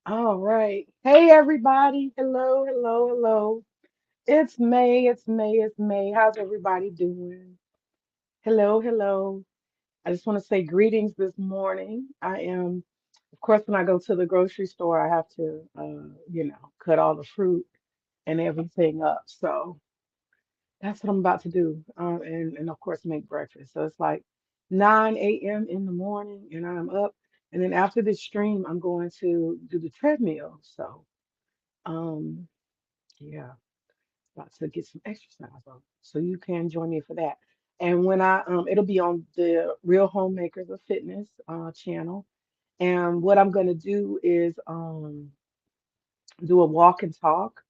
All right. Hey, everybody. Hello, hello, hello. It's May. It's May. It's May. How's everybody doing? Hello, hello. I just want to say greetings this morning. Of course, when I go to the grocery store, I have to, cut all the fruit and everything up. So that's what I'm about to do. And of course, make breakfast. So it's like 9 a.m. in the morning, and I'm up. And then after this stream, I'm going to do the treadmill. So, um, yeah, about to get some exercise on. So you can join me for that. And when it'll be on the Real Homemakers of Fitness channel. And what I'm going to do is do a walk and talk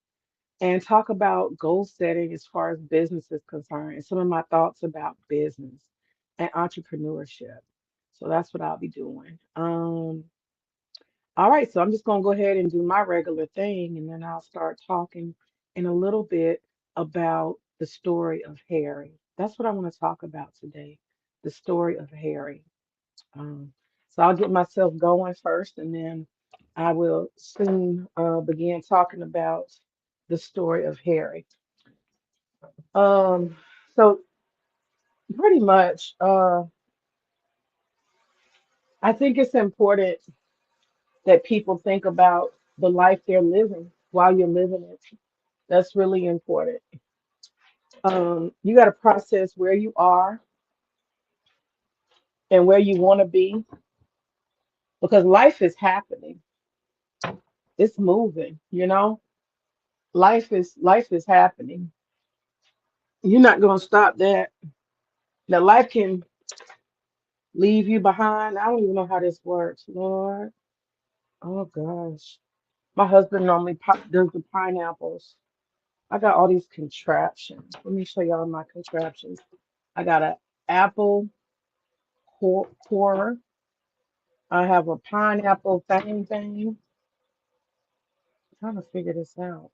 and talk about goal setting as far as business is concerned and some of my thoughts about business and entrepreneurship. So that's what I'll be doing. All right, so I'm just going to go ahead and do my regular thing, and then I'll start talking in a little bit about the story of Harry. That's what I want to talk about today, the story of Harry. Um, so I'll get myself going first, and then I will soon begin talking about the story of Harry. Um, so pretty much, I think it's important that people think about the life they're living while you're living it. That's really important. You got to process where you are and where you want to be because life is happening. It's moving, Life is happening. You're not going to stop that. Now life can leave you behind. I don't even know how this works, Lord. Oh gosh. My husband normally does the pineapples. I got all these contraptions. Let me show y'all my contraptions. I got an apple corer. I have a pineapple thing. Trying to figure this out.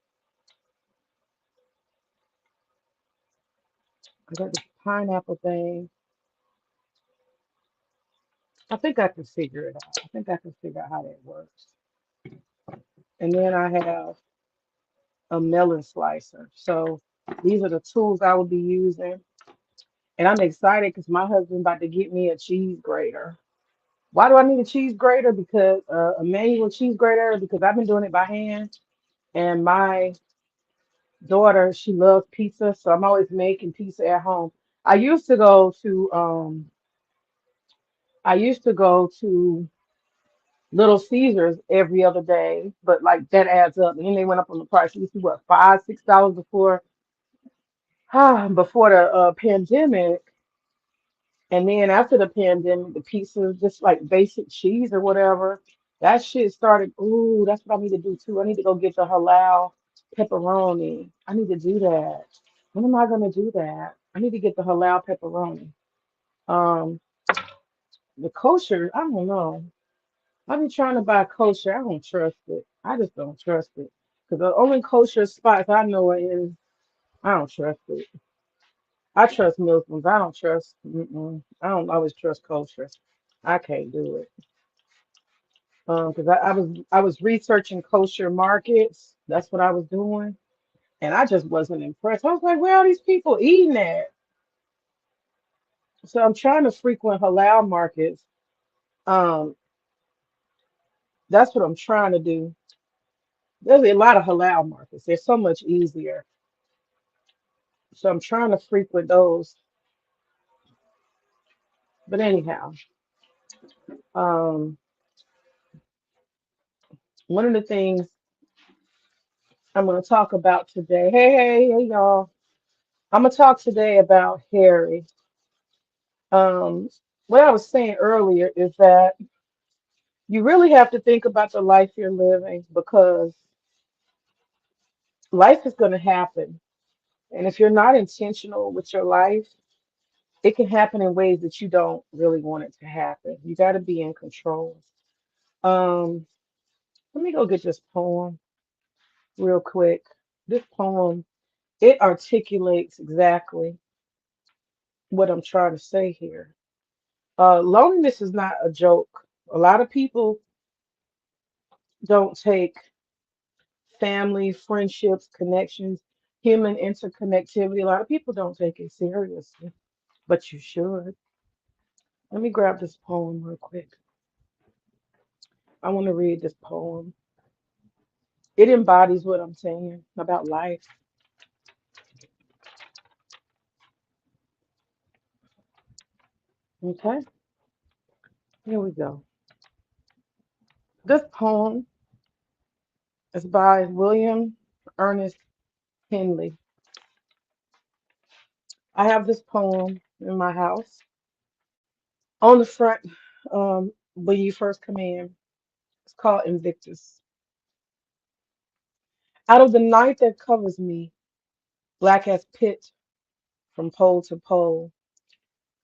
I got the pineapple thing. I think I can figure it out. I think I can figure out how that works. And then I have a melon slicer. So these are the tools I will be using. And I'm excited because my husband about to get me a cheese grater. Why do I need a cheese grater? Because a manual cheese grater, because I've been doing it by hand. And my daughter, she loves pizza, so I'm always making pizza at home. I used to go to um I used to go to Little Caesars every other day, but like that adds up. And then they went up on the price. It used to be what, $5, $6 before the pandemic. And then after the pandemic, the pizza, just like basic cheese or whatever, that shit started. Ooh, that's what I need to do too. I need to go get the halal pepperoni. I need to do that. When am I gonna do that? I need to get the halal pepperoni. Um, the kosher, I don't know. I've been trying to buy kosher. I don't trust it. I just don't trust it. Because the only kosher spots I know is, I don't trust it. I trust Muslims. I don't trust, I don't always trust kosher. I can't do it. Because I was researching kosher markets. That's what I was doing. And I just wasn't impressed. I was like, where are these people eating at? So I'm trying to frequent halal markets. Um, that's what I'm trying to do. There's a lot of halal markets. They're so much easier. So I'm trying to frequent those. But anyhow, um, one of the things I'm going to talk about today. Hey, y'all. I'm going to talk today about Harry. Um, what I was saying earlier is that you really have to think about the life you're living because life is going to happen. And if you're not intentional with your life, it can happen in ways that you don't really want it to happen. You got to be in control. Um, Let me go get this poem real quick. This poem, it articulates exactly what I'm trying to say here. Loneliness is not a joke. A lot of people don't take family, friendships, connections, human interconnectivity. A lot of people don't take it seriously, but you should. Let me grab this poem real quick. I want to read this poem. It embodies what I'm saying about life. Okay, here we go. This poem is by William Ernest Henley. I have this poem in my house. On the front, when you first come in, it's called Invictus. Out of the night that covers me, black as pit from pole to pole,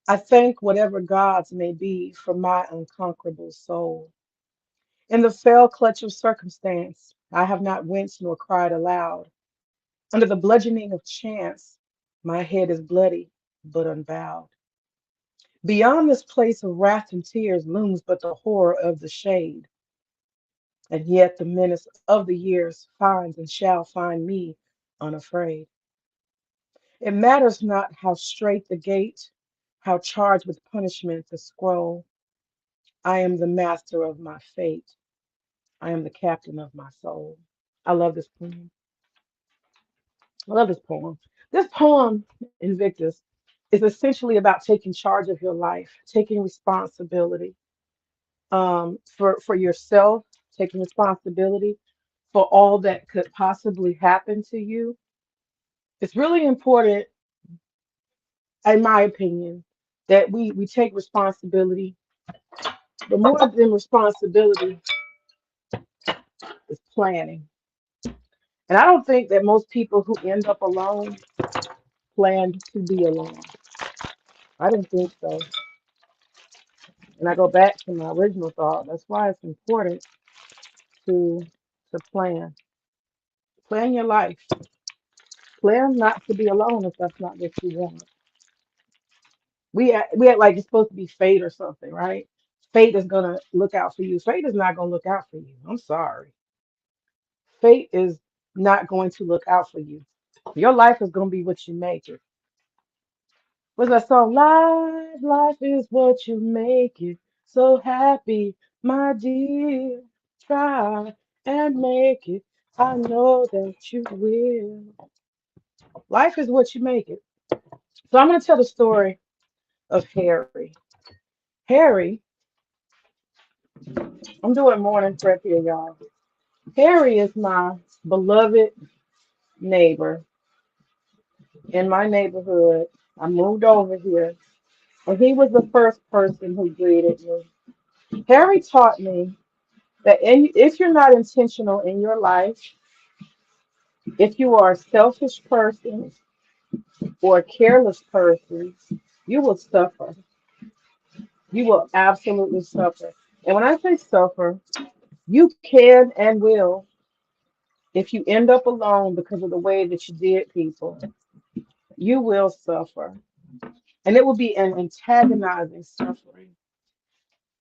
I thank whatever gods may be for my unconquerable soul. In the fell clutch of circumstance, I have not winced nor cried aloud. Under the bludgeoning of chance, my head is bloody but unbowed. Beyond this place of wrath and tears looms but the horror of the shade, and yet the menace of the years finds and shall find me unafraid. It matters not how straight the gate, how charged with punishment the scroll. I am the master of my fate. I am the captain of my soul. I love this poem. I love this poem. This poem, Invictus, is essentially about taking charge of your life, taking responsibility for yourself, taking responsibility for all that could possibly happen to you. It's really important, in my opinion, that we take responsibility. But more than responsibility is planning. And I don't think that most people who end up alone planned to be alone. I didn't think so. And I go back to my original thought. That's why it's important to plan. Plan your life. Plan not to be alone if that's not what you want. We act like it's supposed to be fate or something, right? Fate is gonna look out for you. Fate is not gonna look out for you. I'm sorry. Fate is not going to look out for you. Your life is gonna be what you make it. What's that song? Life is what you make it. So happy, my dear. Try and make it. I know that you will. Life is what you make it. So I'm gonna tell the story of Harry. Harry, I'm doing morning prep here, y'all. Harry is my beloved neighbor in my neighborhood. I moved over here, and he was the first person who greeted me. Harry taught me that if you're not intentional in your life, if you are a selfish person or a careless person, you will suffer. You will absolutely suffer. And when I say suffer, you can and will if you end up alone because of the way that you did people, you will suffer. And it will be an antagonizing suffering.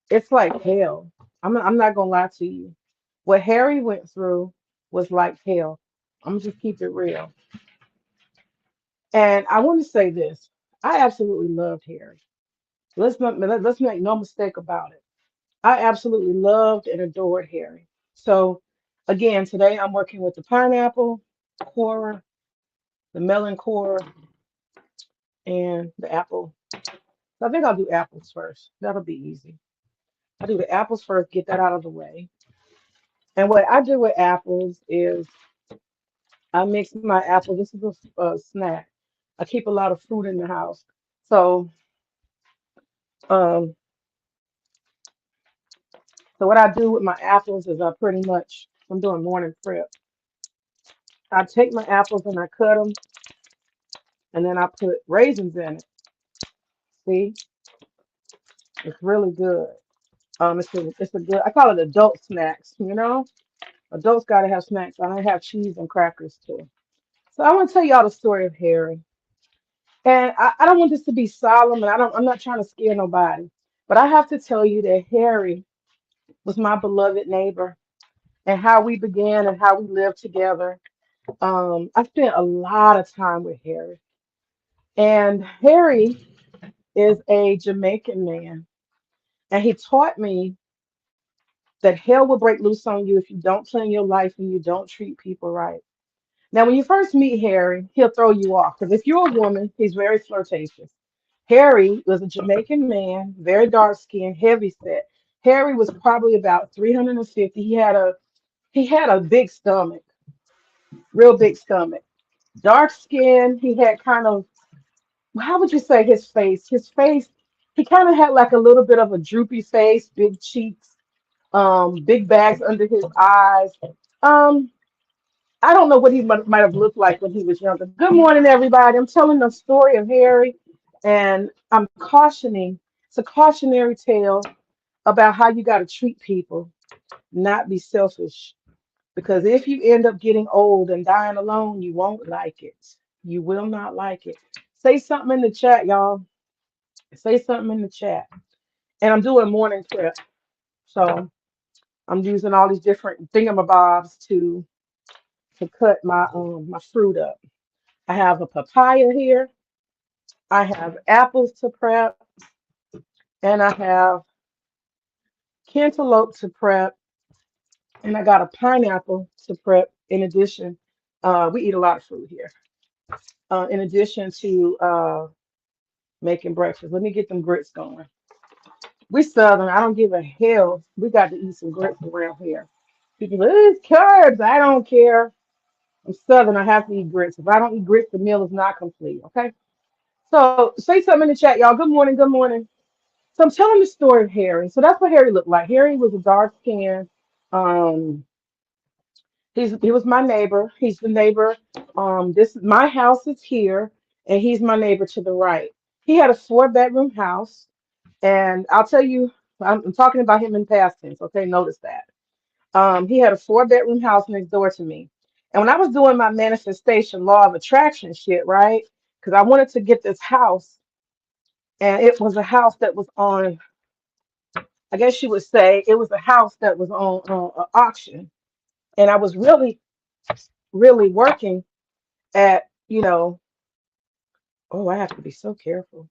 It's like hell. I'm not gonna lie to you. What Harry went through was like hell. I'm gonna just keep it real. And I want to say this. I absolutely loved Harry. Let's make no mistake about it. I absolutely loved and adored Harry. So again, today I'm working with the pineapple corer, the melon corer, and the apple. So I think I'll do apples first. That'll be easy. I'll do the apples first, get that out of the way. And what I do with apples is I mix my apples. This is a snack. I keep a lot of fruit in the house. So um, so what I do with my apples is I pretty much I'm doing morning prep. I take my apples and I cut them, and then I put raisins in it. See, it's really good. It's a good. I call it adult snacks. Adults got to have snacks. I don't have cheese and crackers too. So I want to tell y'all the story of Harry, and I don't want this to be solemn, and I'm not trying to scare nobody, but I have to tell you that Harry was my beloved neighbor. and how we began and how we lived together. I spent a lot of time with Harry, and Harry is a Jamaican man, and he taught me that hell will break loose on you if you don't plan your life and you don't treat people right. Now, when you first meet Harry, he'll throw you off because if you're a woman, he's very flirtatious. Harry was a Jamaican man, very dark skinned, heavy set. Harry was probably about 350. He had a big stomach, real big stomach. Dark skin. He had kind of, how would you say his face? His face, he kind of had like a little bit of a droopy face, big cheeks, big bags under his eyes. Um, I don't know what he might have looked like when he was younger. Good morning, everybody. I'm telling the story of Harry, and I'm cautioning. It's a cautionary tale about how you got to treat people, not be selfish. Because if you end up getting old and dying alone, you won't like it. You will not like it. Say something in the chat, y'all. Say something in the chat. And I'm doing morning prep. So I'm using all these different thingamabobs to cut my fruit up. I have a papaya here. I have apples to prep, and I have cantaloupe to prep, and I got a pineapple to prep. In addition, we eat a lot of fruit here. In addition to making breakfast, let me get them grits going. We Southern. I don't give a hell. We got to eat some grits around here. People, it's carbs. I don't care. I'm Southern. I have to eat grits. If I don't eat grits, the meal is not complete. Okay. So say something in the chat, y'all. Good morning. Good morning. So I'm telling the story of Harry. So that's what Harry looked like. Harry was a dark skinned. Um, he was my neighbor. He's the neighbor. This my house is here, and he's my neighbor to the right. He had a 4 bedroom house, and I'll tell you, I'm talking about him in past tense. Okay, notice that. He had a 4 bedroom house next door to me, and when I was doing my manifestation law of attraction shit, right? Because I wanted to get this house, and it was a house that was on, I guess you would say it was a house that was on auction. And I was really, really working at, oh, I have to be so careful.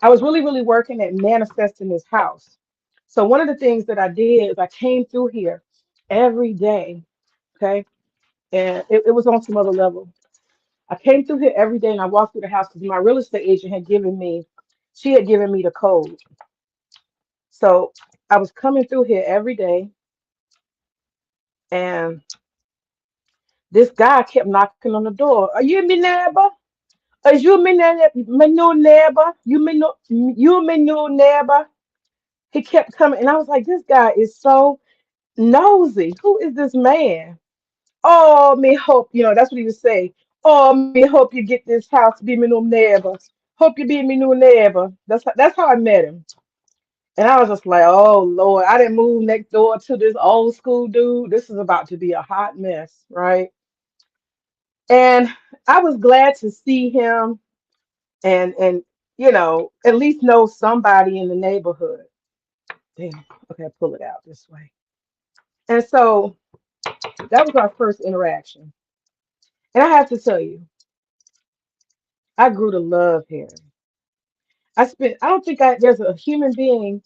I was really, really working at manifesting this house. So one of the things that I did is I came through here every day, okay? And it was on some other level. I came through here every day and I walked through the house because my real estate agent she had given me the code. So I was coming through here every day and this guy kept knocking on the door. Are you my neighbor? Is you my new neighbor? You my new neighbor? He kept coming, and I was like, this guy is so nosy. Who is this man? Oh, me hope that's what he would say. Oh, me hope you get this house to be my new neighbor. Hope you be my new neighbor. That's how I met him. And I was just like, oh Lord, I didn't move next door to this old school dude. This is about to be a hot mess, right? And I was glad to see him and at least know somebody in the neighborhood. Damn, okay, pull it out this way. And so that was our first interaction. And I have to tell you, I grew to love Harry. I don't think there's a human being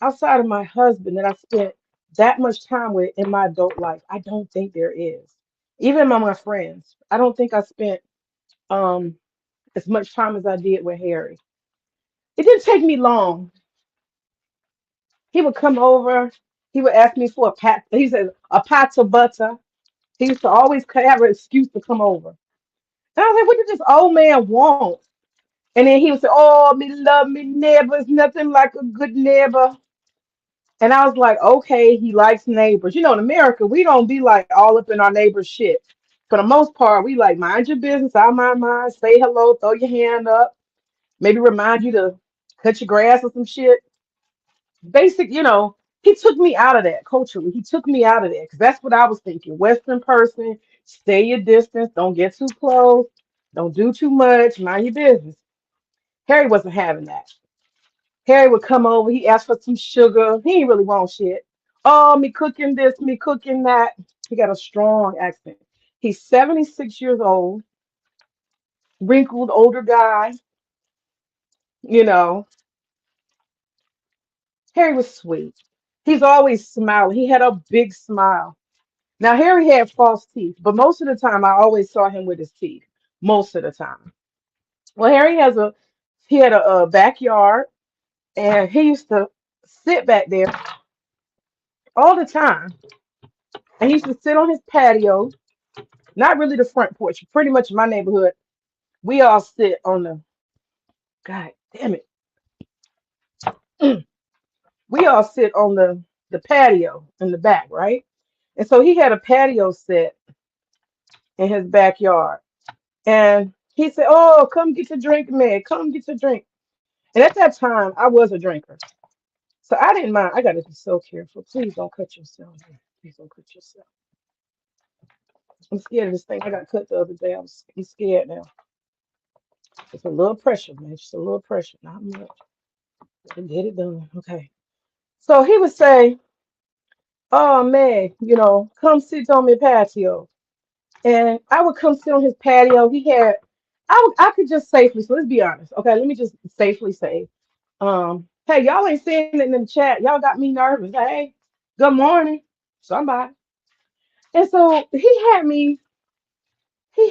outside of my husband that I spent that much time with in my adult life. I don't think there is. Even among my friends, I don't think I spent um as much time as I did with Harry. It didn't take me long. He would come over. He would ask me for a pat. He said a pat of butter. He used to always have an excuse to come over. And I was like, what did this old man want? And then he would say, oh, me love me neighbors, nothing like a good neighbor. And I was like, okay, he likes neighbors. In America, we don't be like all up in our neighbors' shit. For the most part, we like mind your business, I mind mine, say hello, throw your hand up, maybe remind you to cut your grass or some shit. Basic, he took me out of that culturally. He took me out of that because that's what I was thinking. Western person, stay your distance, don't get too close, don't do too much, mind your business. Harry wasn't having that. Harry would come over, he asked for some sugar. He didn't really want shit. Oh, me cooking this, me cooking that. He got a strong accent. He's 76 years old, wrinkled older guy. You know, Harry was sweet. He's always smiling. He had a big smile. Now, Harry had false teeth, but most of the time I always saw him with his teeth. Most of the time. Well, he had a backyard, and he used to sit back there all the time. And he used to sit on his patio, not really the front porch. Pretty much in my neighborhood, we all sit on the, God damn it, we all sit on the patio in the back, right? And so he had a patio set in his backyard. And he said, "Oh, come get your drink, man. Come get your drink." And at that time, I was a drinker. So I didn't mind. I got to be so careful. Please don't cut yourself. Please don't cut yourself. I'm scared of this thing. I got cut the other day. I'm scared now. It's a little pressure, man. Just a little pressure. Not much. Get it done. Okay. So he would say, "Oh, man, come sit on my patio." And I would come sit on his patio. I could just safely, so let's be honest. Okay, let me just safely say, hey, y'all ain't saying it in the chat. Y'all got me nervous. Hey, good morning, somebody. And so he had me, he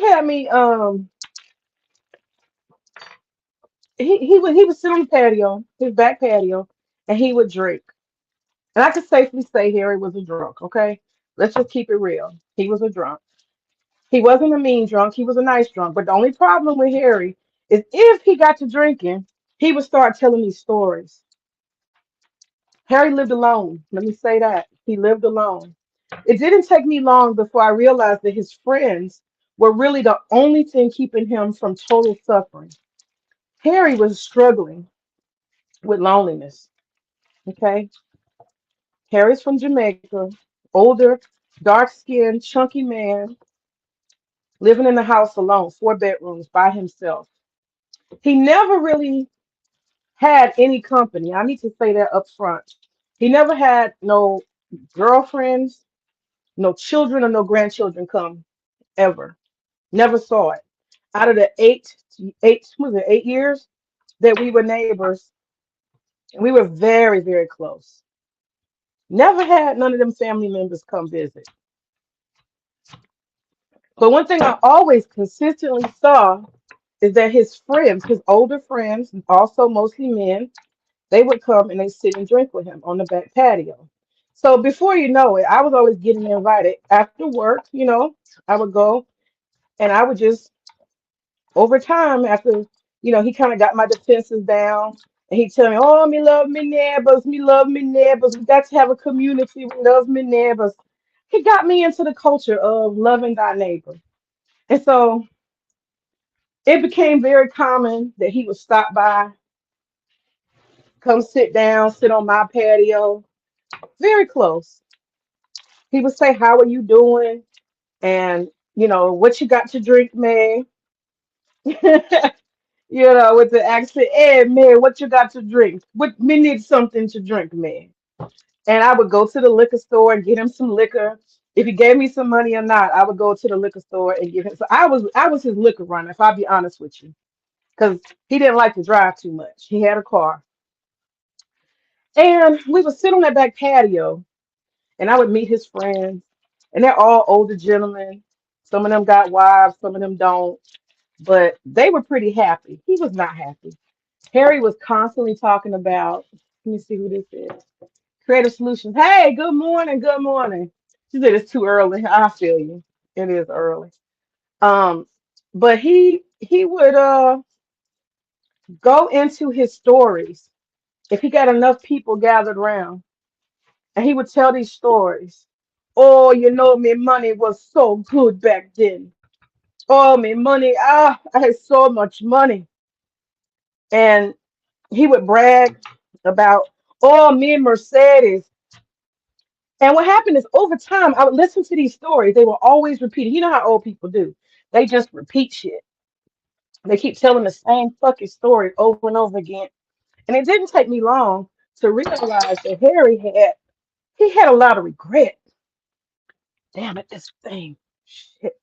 would sit on the patio, his back patio, and he would drink. And I could safely say Harry was a drunk, okay? Let's just keep it real. He was a drunk. He wasn't a mean drunk, he was a nice drunk. But the only problem with Harry is if he got to drinking, he would start telling me stories. Harry lived alone. Let me say that. He lived alone. It didn't take me long before I realized that his friends were really the only thing keeping him from total suffering. Harry was struggling with loneliness. Okay. Harry's from Jamaica, older, dark skinned, chunky man, living in the house alone, 4 bedrooms by himself. He never really had any company. I need to say that up front. He never had no girlfriends, no children, or no grandchildren come ever. Never saw it. Out of the was it 8 years that we were neighbors, we were very, very close. Never had none of them family members come visit. But one thing I always consistently saw is that his friends, his older friends, also mostly men, they would come and they sit and drink with him on the back patio. So before you know it, I was always getting invited after work. I would go and I would just over time after he kind of got my defenses down and he tell me, "Oh, me love me neighbors, me love me neighbors. We got to have a community. We love me neighbors." He got me into the culture of loving thy neighbor. And so it became very common that he would stop by, come sit down, sit on my patio, very close. He would say, "How are you doing?" And, "What you got to drink, man?" With the accent, "Hey, man, what you got to drink? What me need something to drink, man." And I would go to the liquor store and get him some liquor. If he gave me some money or not, I would go to the liquor store and give him. So I was his liquor runner, if I'll be honest with you, because he didn't like to drive too much. He had a car, and we would sit on that back patio, and I would meet his friends, and they're all older gentlemen. Some of them got wives, some of them don't, but they were pretty happy. He was not happy. Harry was constantly talking about, let me see who this is. Creative Solutions. Hey, good morning, good morning. She said it's too early. I feel you. It is early. Um, but he would go into his stories if he got enough people gathered around, and he would tell these stories. "Oh, me money was so good back then. Oh, me money, I had so much money." And he would brag about, "Oh, me Mercedes." And what happened is over time, I would listen to these stories. They were always repeated. You know how old people do. They just repeat shit. They keep telling the same fucking story over and over again. And it didn't take me long to realize that Harry had He had a lot of regret. Damn it, this thing. Shit.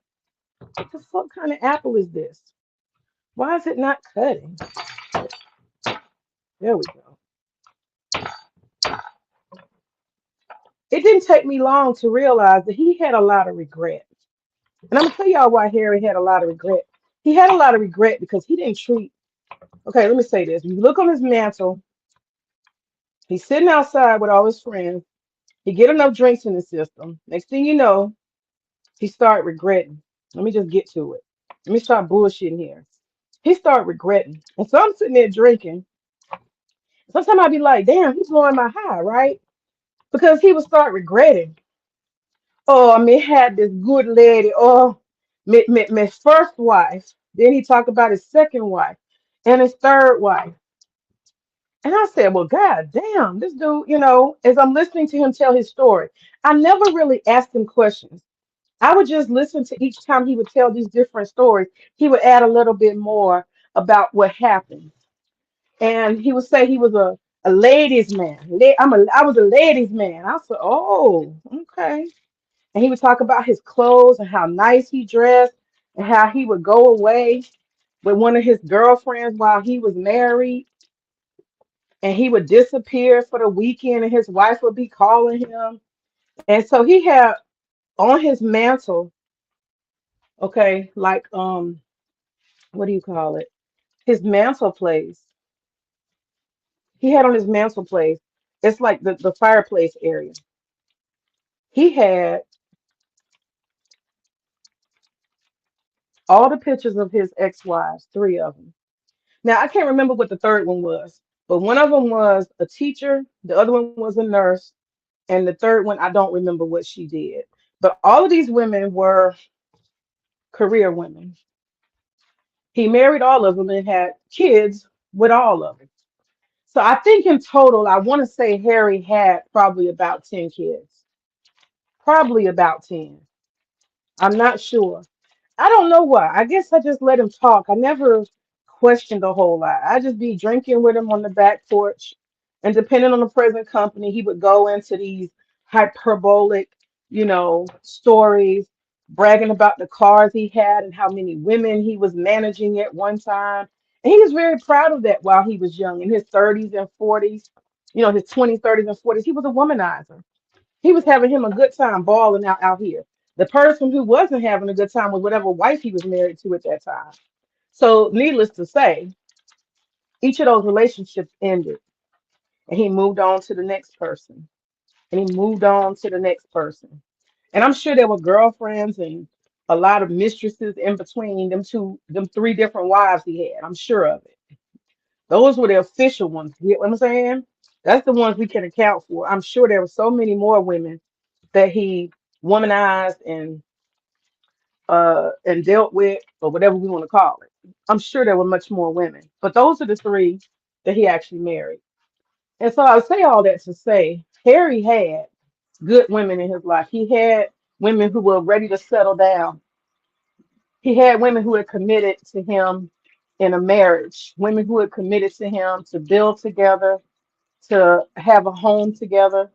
What the fuck kind of apple is this? Why is it not cutting? There we go. It didn't take me long to realize that he had a lot of regret. And I'm gonna tell y'all why Harry had a lot of regret. He had a lot of regret because he didn't treat. Okay, let me say this. You look on his mantle. He's sitting outside with all his friends. He get enough drinks in the system. Next thing you know, he start regretting. Let me just get to it. Let me start bullshitting here. He start regretting. And so I'm sitting there drinking. Sometimes I'd be like, damn, he's blowing my high, right? Because he would start regretting. Oh, I mean, had this good lady. Oh, my first wife. Then he talked about his second wife and his third wife. And I said, well, God damn, this dude, as I'm listening to him tell his story, I never really asked him questions. I would just listen to each time he would tell these different stories. He would add a little bit more about what happened. And he would say he was a ladies' man. I was a ladies' man. I said, oh, okay. And he would talk about his clothes and how nice he dressed and how he would go away with one of his girlfriends while he was married and he would disappear for the weekend and his wife would be calling him. And so he had on his mantle, okay, like what do you call it? His mantle place. He had on his mantle place. It's like the fireplace area. He had all the pictures of his ex-wives, three of them. Now I can't remember what the third one was, but one of them was a teacher, the other one was a nurse, and the third one I don't remember what she did. But all of these women were career women. He married all of them and had kids with all of them. So I think in total, I want to say Harry had probably about 10 kids. Probably about 10. I'm not sure. I don't know why. I guess I just let him talk. I never questioned a whole lot. I just be drinking with him on the back porch. And depending on the present company, he would go into these hyperbolic, stories, bragging about the cars he had and how many women he was managing at one time. And he was very proud of that while he was young, in his 30s and 40s, his 20s, 30s, and 40s. He was a womanizer. He was having him a good time balling out here. The person who wasn't having a good time was whatever wife he was married to at that time. So, needless to say, each of those relationships ended, and he moved on to the next person, and he moved on to the next person. And I'm sure there were girlfriends and a lot of mistresses in between them three different wives he had. I'm sure of it. Those were the official ones. You get what I'm saying? That's the ones we can account for. I'm sure there were so many more women that he womanized and dealt with, or whatever we want to call it. I'm sure there were much more women, but those are the three that he actually married. And so I say all that to say Harry had good women in his life. He had women who were ready to settle down. He had women who had committed to him in a marriage, women who had committed to him to build together, to have a home together.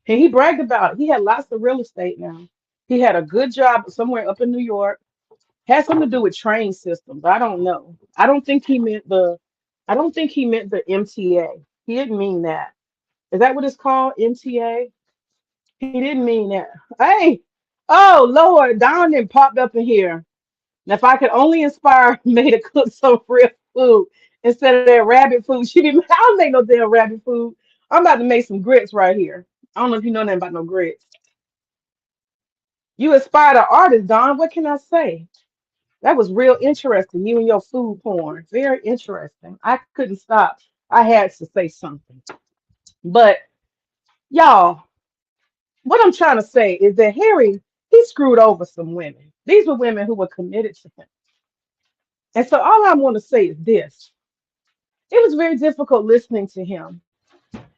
And he bragged about it. He had lots of real estate now. He had a good job somewhere up in New York. Had something to do with train systems. I don't know. I don't think he meant the MTA. He didn't mean that. Is that what it's called? MTA? He didn't mean that. Hey, oh Lord, Dawn then popped up in here. Now if I could only inspire May to cook some real food instead of that rabbit food, she didn't I don't make no damn rabbit food. I'm about to make some grits right here. I don't know if you know nothing about no grits. You inspired an artist, Don. What can I say? That was real interesting. You and your food porn. Very interesting. I couldn't stop. I had to say something. But y'all, what I'm trying to say is that Harry, he screwed over some women. These were women who were committed to him. And so all I want to say is this. It was very difficult listening to him.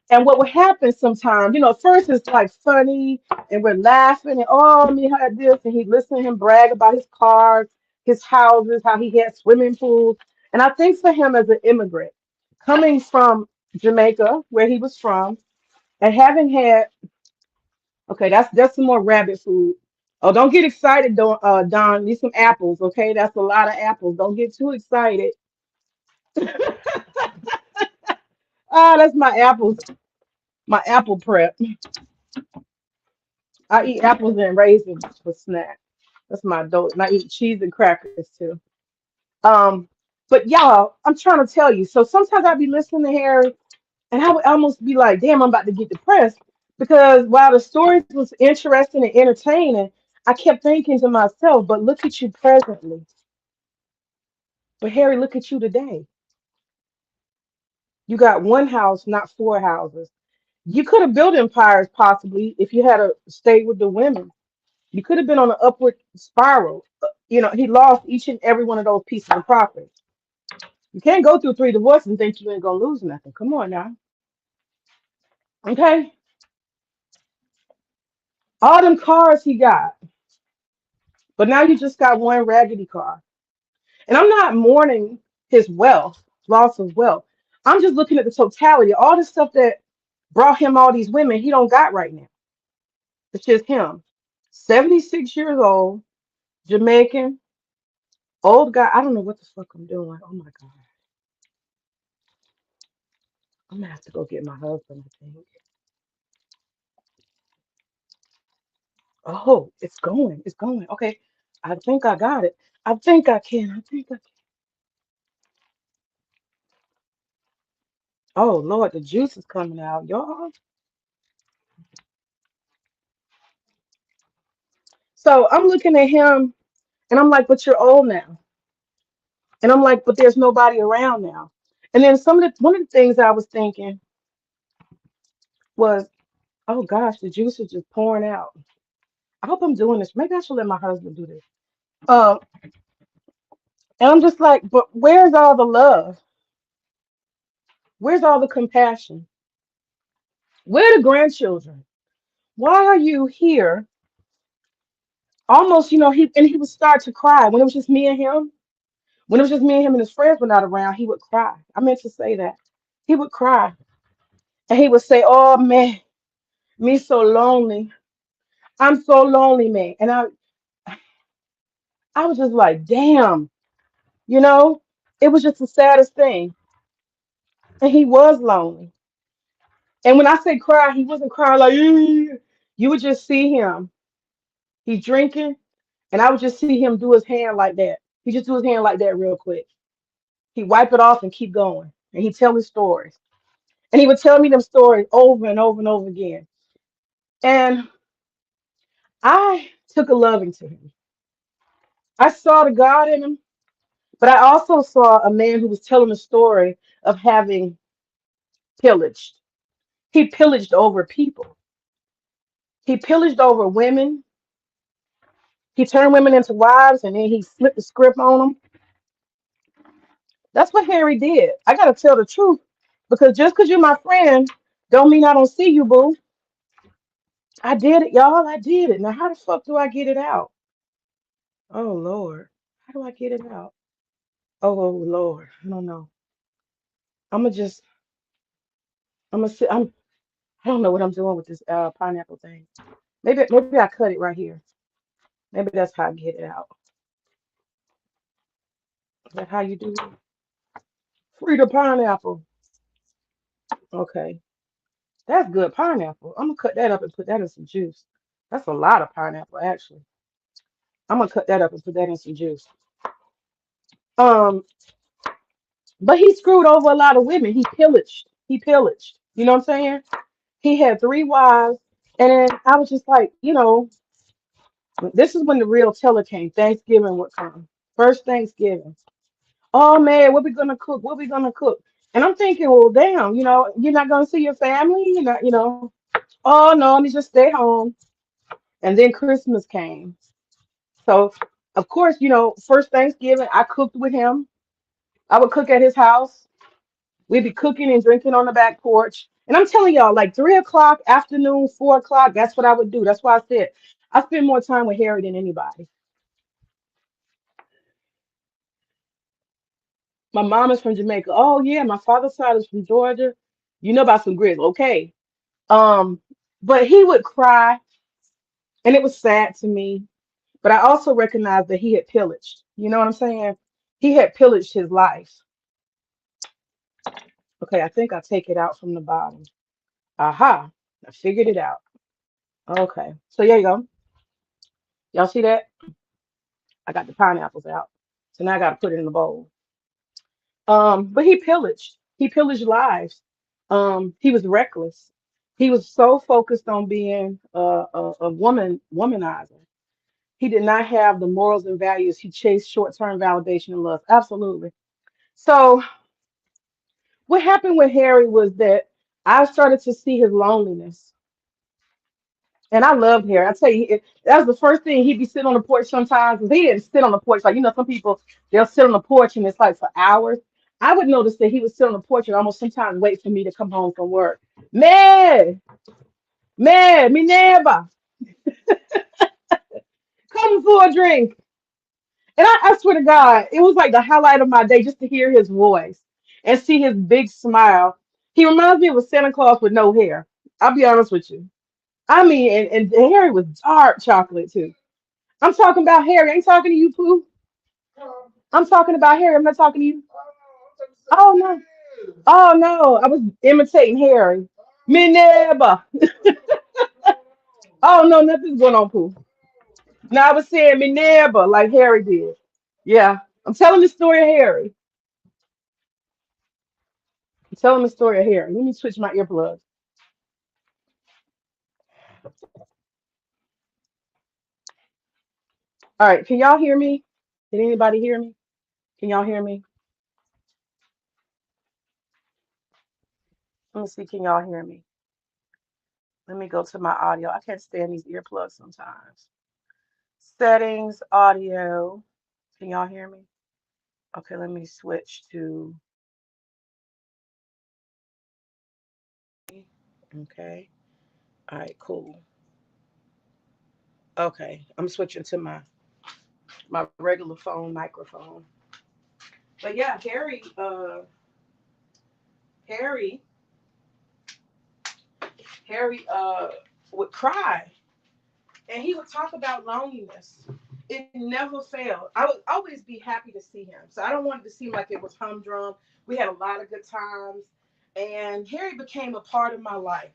And what would happen sometimes, at first it's like funny and we're laughing and oh, me had this, and he listened to him brag about his cars, his houses, how he had swimming pools. And I think for him as an immigrant, coming from Jamaica, where he was from, and having had Okay, that's some more rabbit food. Oh, don't get excited, Don. Need some apples, okay? That's a lot of apples. Don't get too excited. Ah, that's my apple prep. I eat apples and raisins for snack. That's my adult, and I eat cheese and crackers too. Um, but y'all, I'm trying to tell you. So sometimes I'd be listening to Harry, and I would almost be like, "Damn, I'm about to get depressed," because while the stories was interesting and entertaining, I kept thinking to myself, "But look at you presently. But Harry, look at you today. You got one house, not four houses. You could have built empires possibly if you had stayed with the women. You could have been on an upward spiral. He lost each and every one of those pieces of property. You can't go through three divorces and think you ain't gonna lose nothing. Come on now. Okay? All them cars he got, but now you just got one raggedy car. And I'm not mourning his wealth, loss of wealth. I'm just looking at the totality, all the stuff that brought him all these women he don't got right now. It's just him. 76 years old, Jamaican, old guy. I don't know what the fuck I'm doing. Oh my God. I'm gonna have to go get my husband, I think. Oh, it's going. It's going. Okay. I think I got it. I think I can. I think I can. Oh Lord, the juice is coming out, y'all. So I'm looking at him and I'm like, but you're old now. And I'm like, but there's nobody around now. And then one of the things I was thinking was, oh gosh, the juice is just pouring out. I hope I'm doing this. Maybe I should let my husband do this. Um, and I'm just like, but where's all the love? Where's all the compassion? Where are the grandchildren? Why are you here? Almost, he would start to cry when it was just me and him. When it was just me and him and his friends were not around, he would cry. I meant to say that. He would cry. And he would say, oh man, me so lonely. I'm so lonely, man. And I was just like, damn, you know, it was just the saddest thing. And he was lonely. And when I say cry, he wasn't crying like, "Ee." You would just see him. He's drinking, and I would just see him do his hand like that. He just do his hand like that real quick. He wipe it off and keep going. And he tell his stories. And he would tell me them stories over and over and over again. And I took a loving to him. I saw the God in him, but I also saw a man who was telling a story of having pillaged. He pillaged over people. He pillaged over women. He turned women into wives and then he flipped the script on them. That's what Harry did. I gotta tell the truth because just because you're my friend, don't mean I don't see you, boo. I did it, y'all. I did it. Now, how the fuck do I get it out? Oh Lord, how do I get it out? Oh Lord, I don't know. I'm gonna just, I'm gonna sit. I don't know what I'm doing with this pineapple thing. Maybe I cut it right here. Maybe that's how I get it out. Is that how you do it? Free the pineapple. Okay, that's good pineapple. I'm gonna cut that up and put that in some juice. That's a lot of pineapple, actually. I'm gonna cut that up and put that in some juice. Um, but he screwed over a lot of women. He pillaged. He pillaged. You know what I'm saying? He had three wives, and then I was just like, this is when the real teller came. Thanksgiving would come. First Thanksgiving. Oh man, what we gonna cook? What we gonna cook? And I'm thinking, well, damn, you're not gonna see your family. You're not, oh no, let me just stay home. And then Christmas came. So of course, first Thanksgiving, I cooked with him. I would cook at his house. We'd be cooking and drinking on the back porch. And I'm telling y'all, like 3 o'clock, afternoon, 4 o'clock, that's what I would do. That's why I said I spend more time with Harry than anybody. My mom is from Jamaica. Oh yeah, my father's side is from Georgia. You know about some grits, okay? Um, but he would cry. And it was sad to me. But I also recognized that he had pillaged. You know what I'm saying? He had pillaged his life. Okay, I think I'll take it out from the bottom. Aha, I figured it out. Okay, so there you go. Y'all see that? I got the pineapples out. So now I got to put it in the bowl. But he pillaged. He pillaged lives. He was reckless. He was so focused on being a womanizer. He did not have the morals and values. He chased short-term validation and love. Absolutely. So what happened with Harry was that I started to see his loneliness. And I loved Harry. I tell you, that was the first thing. He'd be sitting on the porch sometimes. 'Cause he didn't sit on the porch. Like, some people, they'll sit on the porch and it's like for hours. I would notice that he would sit on the porch and almost sometimes wait for me to come home from work. Man, man, me never come for a drink. And I swear to God, it was like the highlight of my day just to hear his voice and see his big smile. He reminds me of a Santa Claus with no hair. I'll be honest with you. I mean, and Harry was dark chocolate too. I'm talking about Harry. I ain't talking to you, Pooh. I'm talking about Harry. I'm not talking to you. Oh no. Oh no. I was imitating Harry. Minerva. Oh no, nothing's going on, Pooh. No, I was saying Minerva like Harry did. Yeah. I'm telling the story of Harry. I'm telling the story of Harry. Let me switch my earplugs. All right. Can y'all hear me? Did anybody hear me? Can y'all hear me? Let me see. Can y'all hear me? Let me go to my audio. I can't stand these earplugs sometimes. Settings, audio. Can y'all hear me? Okay, let me switch to. Okay. All right, cool. Okay, I'm switching to my regular phone microphone. But yeah, Harry, Harry would cry and he would talk about loneliness. It never failed. I would always be happy to see him. So I don't want it to seem like it was humdrum. We had a lot of good times, and Harry became a part of my life.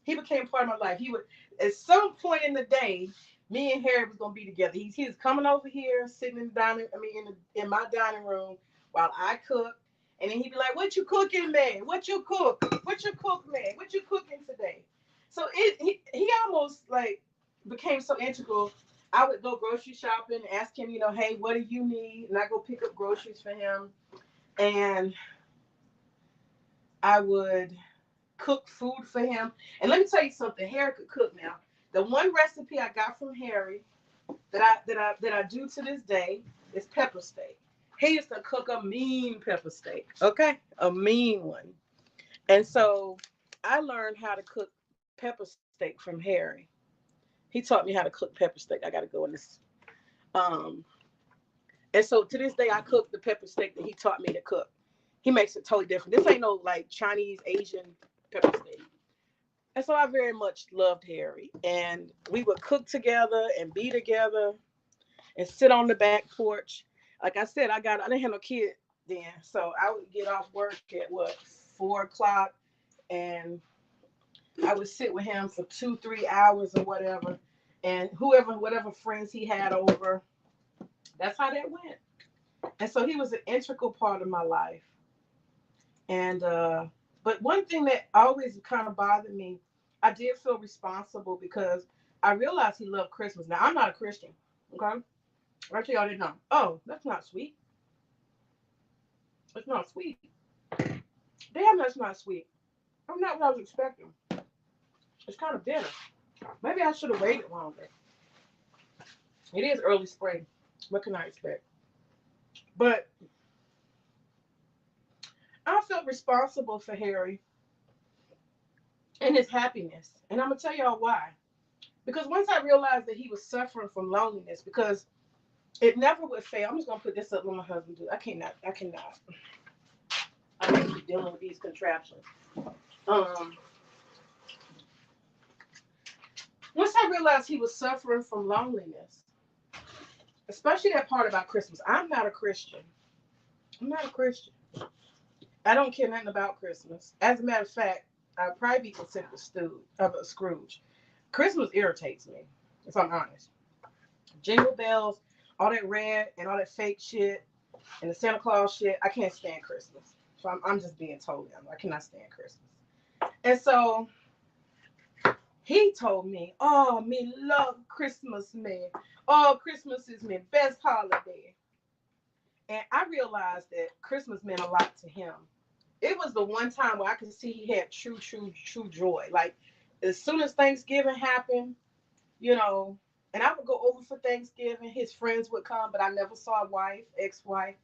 He became part of my life. He would, at some point in the day, me and Harry was gonna be together. He was coming over here, sitting in the dining, I mean, in my dining room while I cook, and then he'd be like, "What you cooking, man? What you cook? What you cook, man? What you cooking today?" So he almost like became so integral. I would go grocery shopping, ask him, "Hey, what do you need?" And I go pick up groceries for him, and I would cook food for him. And let me tell you something, Harry could cook now. The one recipe I got from Harry that I do to this day is pepper steak. He used to cook a mean pepper steak, okay? A mean one. And so I learned how to cook pepper steak from Harry. He taught me how to cook pepper steak. I gotta go in this. Um, and so to this day I cook the pepper steak that he taught me to cook. He makes it totally different. This ain't no like Chinese Asian pepper steak. And so I very much loved Harry. And we would cook together and be together and sit on the back porch. Like I said, I didn't have no kid then. So I would get off work at what, 4 o'clock, and I would sit with him for 2, 3 hours or whatever. And whatever friends he had over, that's how that went. And so he was an integral part of my life. And but one thing that always kind of bothered me, I did feel responsible because I realized he loved Christmas. Now I'm not a Christian, okay? Actually, y'all didn't know. Oh, that's not sweet. It's not sweet. Damn, that's not sweet. I'm not what I was expecting. It's kind of bitter. Maybe I should have waited longer. It is early spring. What can I expect? But I felt responsible for Harry and his happiness, and I'm gonna tell y'all why. Because once I realized that he was suffering from loneliness, because it never would fail. I'm just gonna put this up with my husband. I cannot. I cannot. I hate keep dealing with these contraptions. Um, Once I realized he was suffering from loneliness, especially that part about Christmas. I'm not a Christian. I'm not a Christian. I don't care nothing about Christmas. As a matter of fact, I'd probably be considered a Scrooge. Christmas irritates me, if I'm honest. Jingle bells, all that red and all that fake shit, and the Santa Claus shit. I can't stand Christmas. So I'm just being totally honest. I cannot stand Christmas. And so he told me, "Oh, me love Christmas, man. Oh, Christmas is my best holiday." And I realized that Christmas meant a lot to him. It was the one time where I could see he had true, true, true joy. Like as soon as Thanksgiving happened, you know, and I would go over for Thanksgiving. His friends would come, but I never saw a wife, ex-wife.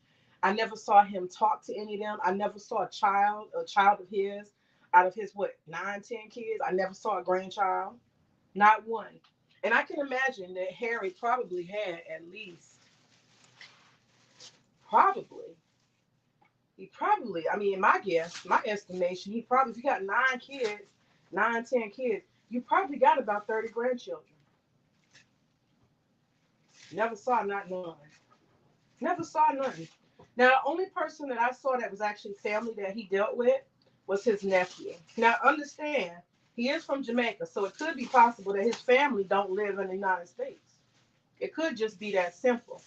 I never saw him talk to any of them. I never saw a child of his, out of his what, 9, 10 kids. I never saw a grandchild, not one. And I can imagine that Harry probably had at least, probably, I mean, my guess, my estimation, he probably, if you got 9 kids, 9, 10 kids, you probably got about 30 grandchildren. Never saw not none. Never saw none. Now, the only person that I saw that was actually family that he dealt with was his nephew. Now, understand, he is from Jamaica, so it could be possible that his family don't live in the United States. It could just be that simple.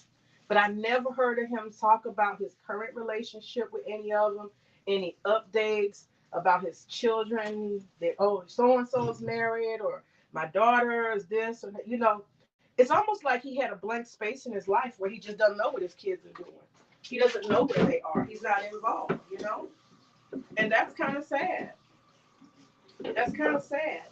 But I never heard of him talk about his current relationship with any of them, any updates about his children, that, oh, so and so is married, or my daughter is this, or that. It's almost like he had a blank space in his life where he just doesn't know what his kids are doing. He doesn't know where they are. He's not involved. And that's kind of sad. That's kind of sad.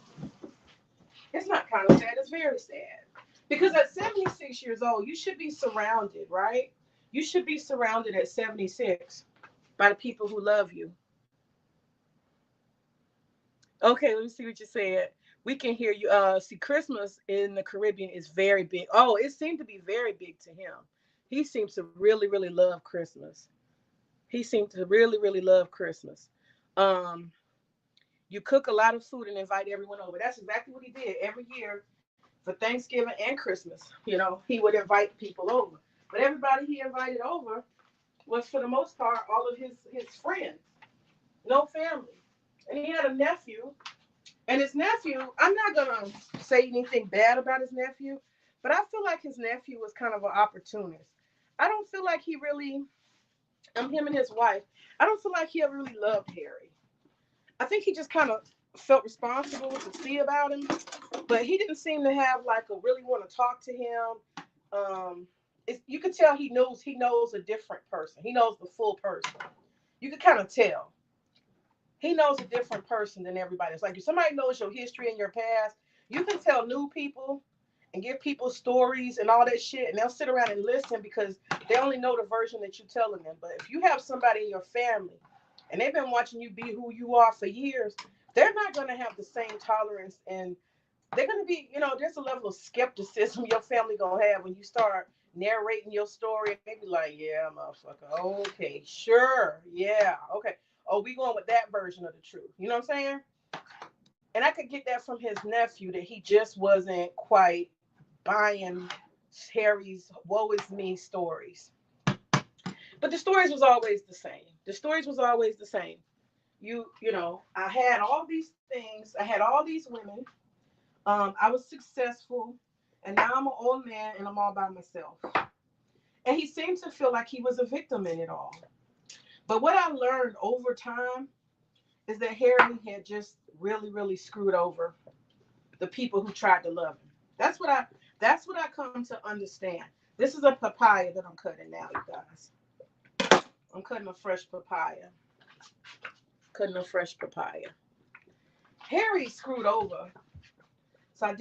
It's not kind of sad, it's very sad. Because at 76 years old, you should be surrounded, right? You should be surrounded at 76 by the people who love you. Okay, let me see what you said. We can hear you. See, Christmas in the Caribbean is very big. Oh, it seemed to be very big to him. He seems to really, really love Christmas. He seemed to really, really love Christmas. Um, you cook a lot of food and invite everyone over. That's exactly what he did every year for Thanksgiving and Christmas. He would invite people over. But everybody he invited over was, for the most part, all of his friends, no family. And he had a nephew. And his nephew, I'm not going to say anything bad about his nephew, but I feel like his nephew was kind of an opportunist. I don't feel like he really, him and his wife, I don't feel like he ever really loved Harry. I think he just kind of felt responsible to see about him, but he didn't seem to have like a really want to talk to him. You could tell he knows a different person. He knows the full person. You could kind of tell he knows a different person than everybody. It's like if somebody knows your history and your past, you can tell new people and give people stories and all that shit, and they'll sit around and listen because they only know the version that you're telling them. But if you have somebody in your family and they've been watching you be who you are for years, they're not going to have the same tolerance, and they're going to be, there's a level of skepticism your family going to have when you start narrating your story. They be like, yeah, motherfucker. Okay, sure. Yeah. Okay. Oh, we going with that version of the truth. You know what I'm saying? And I could get that from his nephew that he just wasn't quite buying Harry's woe is me stories. But the stories was always the same. The stories was always the same. I had all these things. I had all these women. I was successful, and now I'm an old man and I'm all by myself. And he seemed to feel like he was a victim in it all. But what I learned over time is that Harry had just really, really screwed over the people who tried to love him. That's what I come to understand. This is a papaya that I'm cutting now, you guys. I'm cutting a fresh papaya. Cutting a fresh papaya. Harry screwed over. So I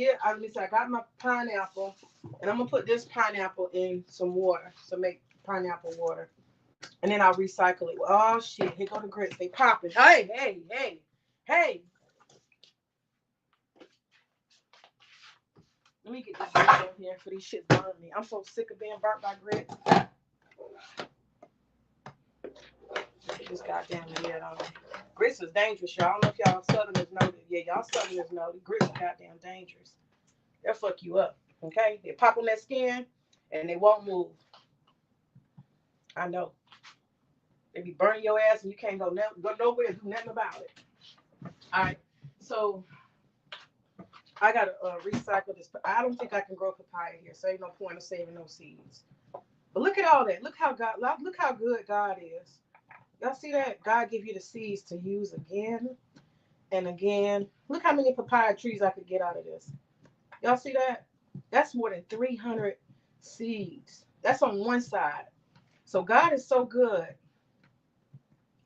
got my pineapple, and I'm gonna put this pineapple in some water to make pineapple water, and then I'll recycle it. Oh shit! Here go the grits. They popping. Hey, hey, hey, hey! Let me get this grits in here for these shits burn me. I'm so sick of being burnt by grits. Get this goddamn lid on. Grits is dangerous, y'all. I don't know if y'all Southerners know that. Yeah, y'all Southerners know that grits are goddamn dangerous. They'll fuck you up. Okay? They pop on that skin and they won't move. I know. They be burning your ass and you can't go nowhere and do nothing about it. All right. So I gotta recycle this. I don't think I can grow papaya here, so ain't no point of saving no seeds. But look at all that. Look how good God is. Y'all see that? God give you the seeds to use again and again. Look how many papaya trees I could get out of this. Y'all see that? That's more than 300 seeds. That's on one side. So God is so good.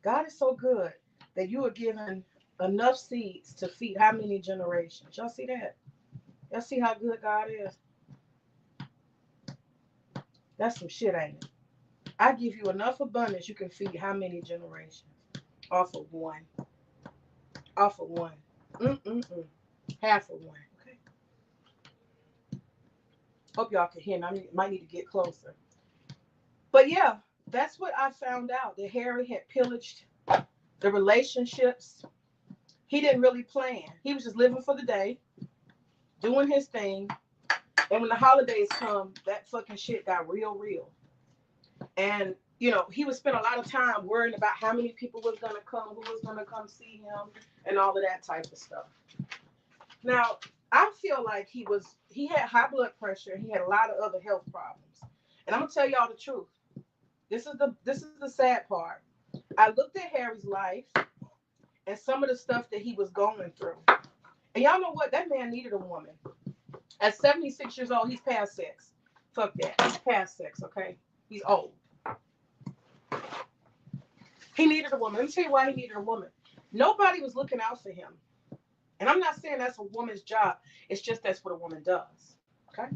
God is so good that you are given enough seeds to feed how many generations? Y'all see that? Y'all see how good God is? That's some shit, ain't it? I give you enough abundance you can feed how many generations? Off of one. Off of one. Mm-mm-mm. Half of one. Okay. Hope y'all can hear me. I might need to get closer. But yeah, that's what I found out. That Harry had pillaged the relationships. He didn't really plan. He was just living for the day, doing his thing. And when the holidays come, that fucking shit got real, real. And he would spend a lot of time worrying about how many people was gonna come, who was gonna come see him, and all of that type of stuff. Now, I feel like he had high blood pressure. He had a lot of other health problems. And I'm gonna tell y'all the truth. This is the sad part. I looked at Harry's life and some of the stuff that he was going through. And y'all know what? That man needed a woman. At 76 years old, he's past sex. Fuck that. He's past sex, okay? He's old. He needed a woman. Let me tell you why he needed a woman. Nobody was looking out for him. And I'm not saying that's a woman's job. It's just that's what a woman does. Okay?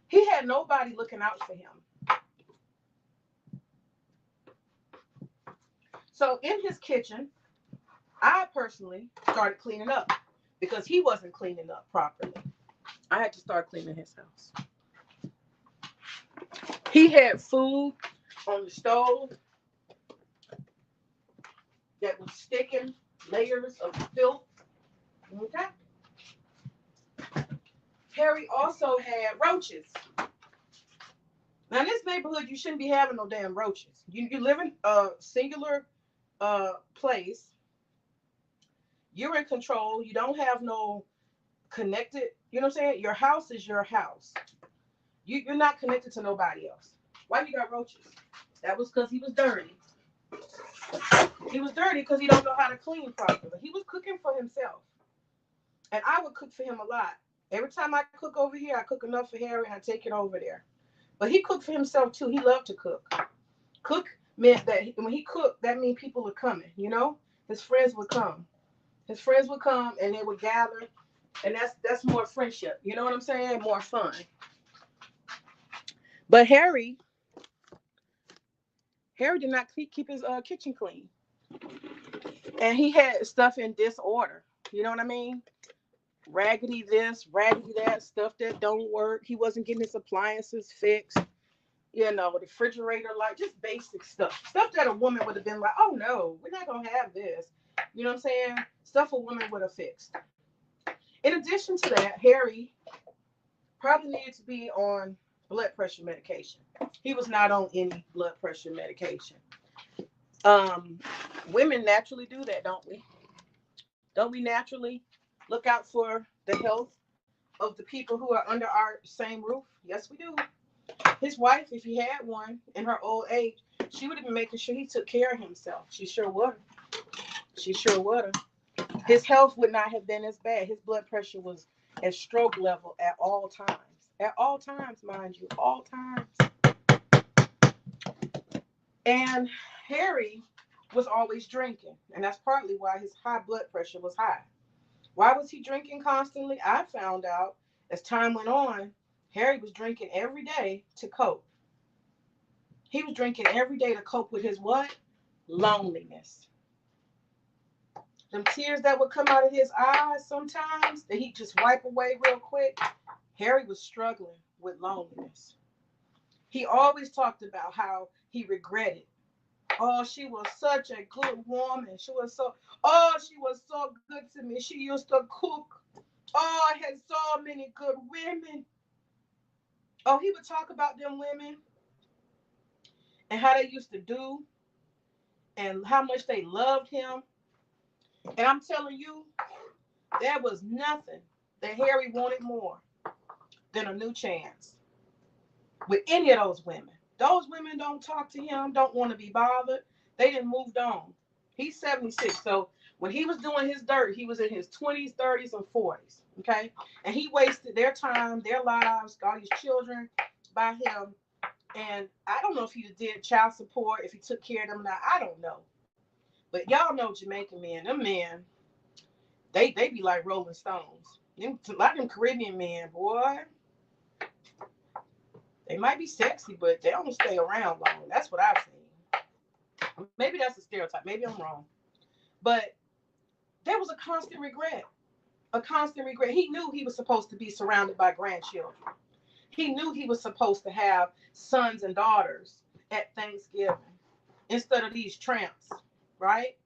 He had nobody looking out for him. So in his kitchen, I personally started cleaning up because he wasn't cleaning up properly. I had to start cleaning his house. He had food on the stove that was sticking layers of filth. Okay. Harry also had roaches. Now in this neighborhood, you shouldn't be having no damn roaches. You live in a singular place. You're in control. You don't have no connected. You know what I'm saying? Your house is your house. You're not connected to nobody else. Why you got roaches? That was because he was dirty. He was dirty because he don't know how to clean properly. He was cooking for himself. And I would cook for him a lot. Every time I cook over here, I cook enough for Harry and I take it over there. But he cooked for himself too. He loved to cook. Cook meant that when he cooked, that means people were coming, His friends would come. His friends would come and they would gather. And that's more friendship. You know what I'm saying? More fun. But Harry did not keep his kitchen clean. And he had stuff in disorder. You know what I mean? Raggedy this, raggedy that, stuff that don't work. He wasn't getting his appliances fixed. The refrigerator, like just basic stuff. Stuff that a woman would have been like, oh no, we're not gonna have this. You know what I'm saying? Stuff a woman would have fixed. In addition to that, Harry probably needed to be on blood pressure medication. He was not on any blood pressure medication. Um, Women naturally do that, don't we? Don't we naturally look out for the health of the people who are under our same roof? Yes, we do. His wife, if he had one in her old age, she would have been making sure he took care of himself. She sure would. She sure would have. His health would not have been as bad. His blood pressure was at stroke level at all times. At all times, mind you, all times. And Harry was always drinking, and that's partly why his high blood pressure was high. Why was he drinking constantly? I found out as time went on, Harry was drinking every day to cope. He was drinking every day to cope with his what? Loneliness. Them tears that would come out of his eyes sometimes that he'd just wipe away real quick. Harry was struggling with loneliness. He always talked about how he regretted. Oh, she was such a good woman. She was so good to me. She used to cook. Oh, I had so many good women. Oh, he would talk about them women and how they used to do and how much they loved him. And I'm telling you, there was nothing that Harry wanted more than a new chance with any of those women. Those women don't talk to him, don't want to be bothered. They didn't moved on. He's 76. So when he was doing his dirt, he was in his 20s, 30s, and 40s. Okay. And he wasted their time, their lives, all these children by him. And I don't know if he did child support, if he took care of them or not. I don't know. But y'all know Jamaican men, them men, they be like Rolling Stones. Them, a lot of them Caribbean men, boy, they might be sexy, but they don't stay around long. That's what I've seen. Maybe that's a stereotype. Maybe I'm wrong. But there was a constant regret. A constant regret. He knew he was supposed to be surrounded by grandchildren. He knew he was supposed to have sons and daughters at Thanksgiving instead of these tramps, right?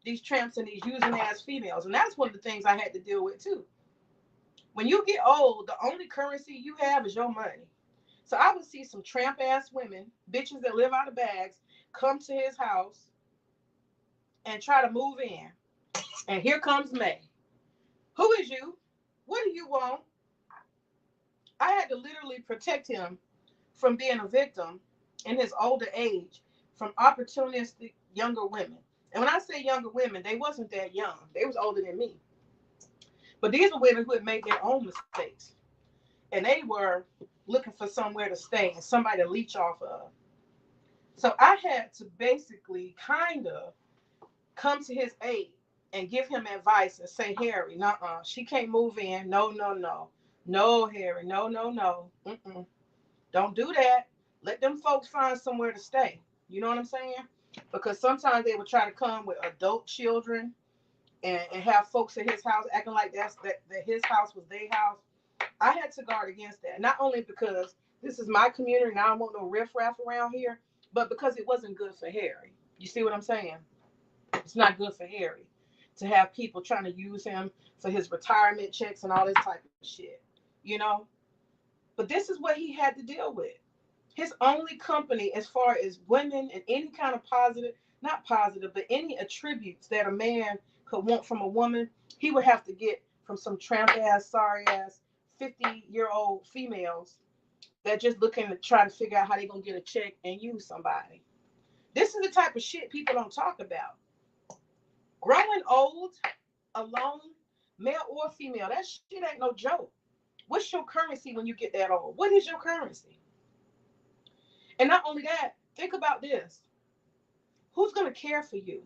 These tramps and these using ass females. And that's one of the things I had to deal with too. When you get old, the only currency you have is your money. So I would see some tramp ass women, bitches that live out of bags, come to his house and try to move in. And here comes May. Who is you? What do you want? I had to literally protect him from being a victim in his older age from opportunistic younger women. And when I say younger women, they wasn't that young. They was older than me. But these are women who had made their own mistakes. And they were looking for somewhere to stay and somebody to leech off of. So I had to basically kind of come to his aid and give him advice and say, Harry, nuh-uh, she can't move in. No, no, no. No, Harry, no, no, no. Mm-mm. Don't do that. Let them folks find somewhere to stay. You know what I'm saying? Because sometimes they would try to come with adult children and have folks at his house acting like that his house was their house. I had to guard against that. Not only because this is my community and I don't want no riffraff around here, but because it wasn't good for Harry. You see what I'm saying? It's not good for Harry to have people trying to use him for his retirement checks and all this type of shit. You know? But this is what he had to deal with. His only company, as far as women and any kind of positive, not positive, but any attributes that a man could want from a woman, he would have to get from some tramp ass, sorry ass, 50-year-old females that just looking to try to figure out how they're going to get a check and use somebody. This is the type of shit people don't talk about. Growing old, alone, male or female, that shit ain't no joke. What's your currency when you get that old? What is your currency? And not only that, think about this. Who's going to care for you?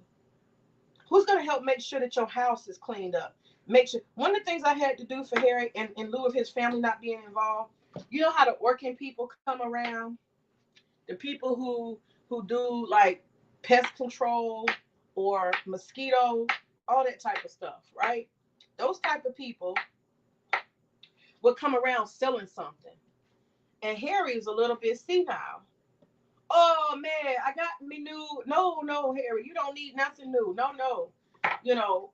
Who's going to help make sure that your house is cleaned up? Make sure. One of the things I had to do for Harry, in lieu of his family not being involved, you know how the working people come around, the people who do like pest control or mosquito, all that type of stuff, right? Those type of people would come around selling something, and Harry is a little bit senile. Oh man, I got me new. No, no, Harry, you don't need nothing new. No, no. You know,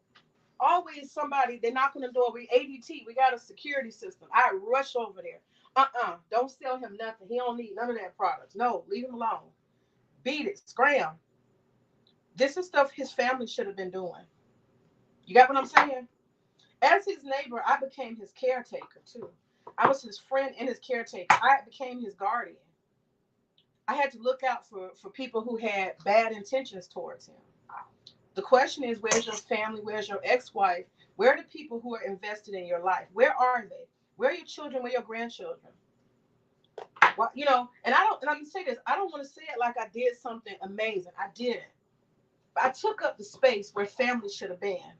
always somebody, they knock on the door. We ADT, we got a security system. I rush over there. Don't sell him nothing. He don't need none of that products. No, leave him alone. Beat it, scram. This is stuff his family should have been doing. You got what I'm saying? As his neighbor, I became his caretaker too. I was his friend and his caretaker. I became his guardian. I had to look out for people who had bad intentions towards him. The question is, where's your family? Where's your ex-wife? Where are the people who are invested in your life? Where are they? Where are your children? Where are your grandchildren? Well, you know, and I don't, and I'm gonna say this, I don't want to say it like I did something amazing. I didn't. I took up the space where family should have been.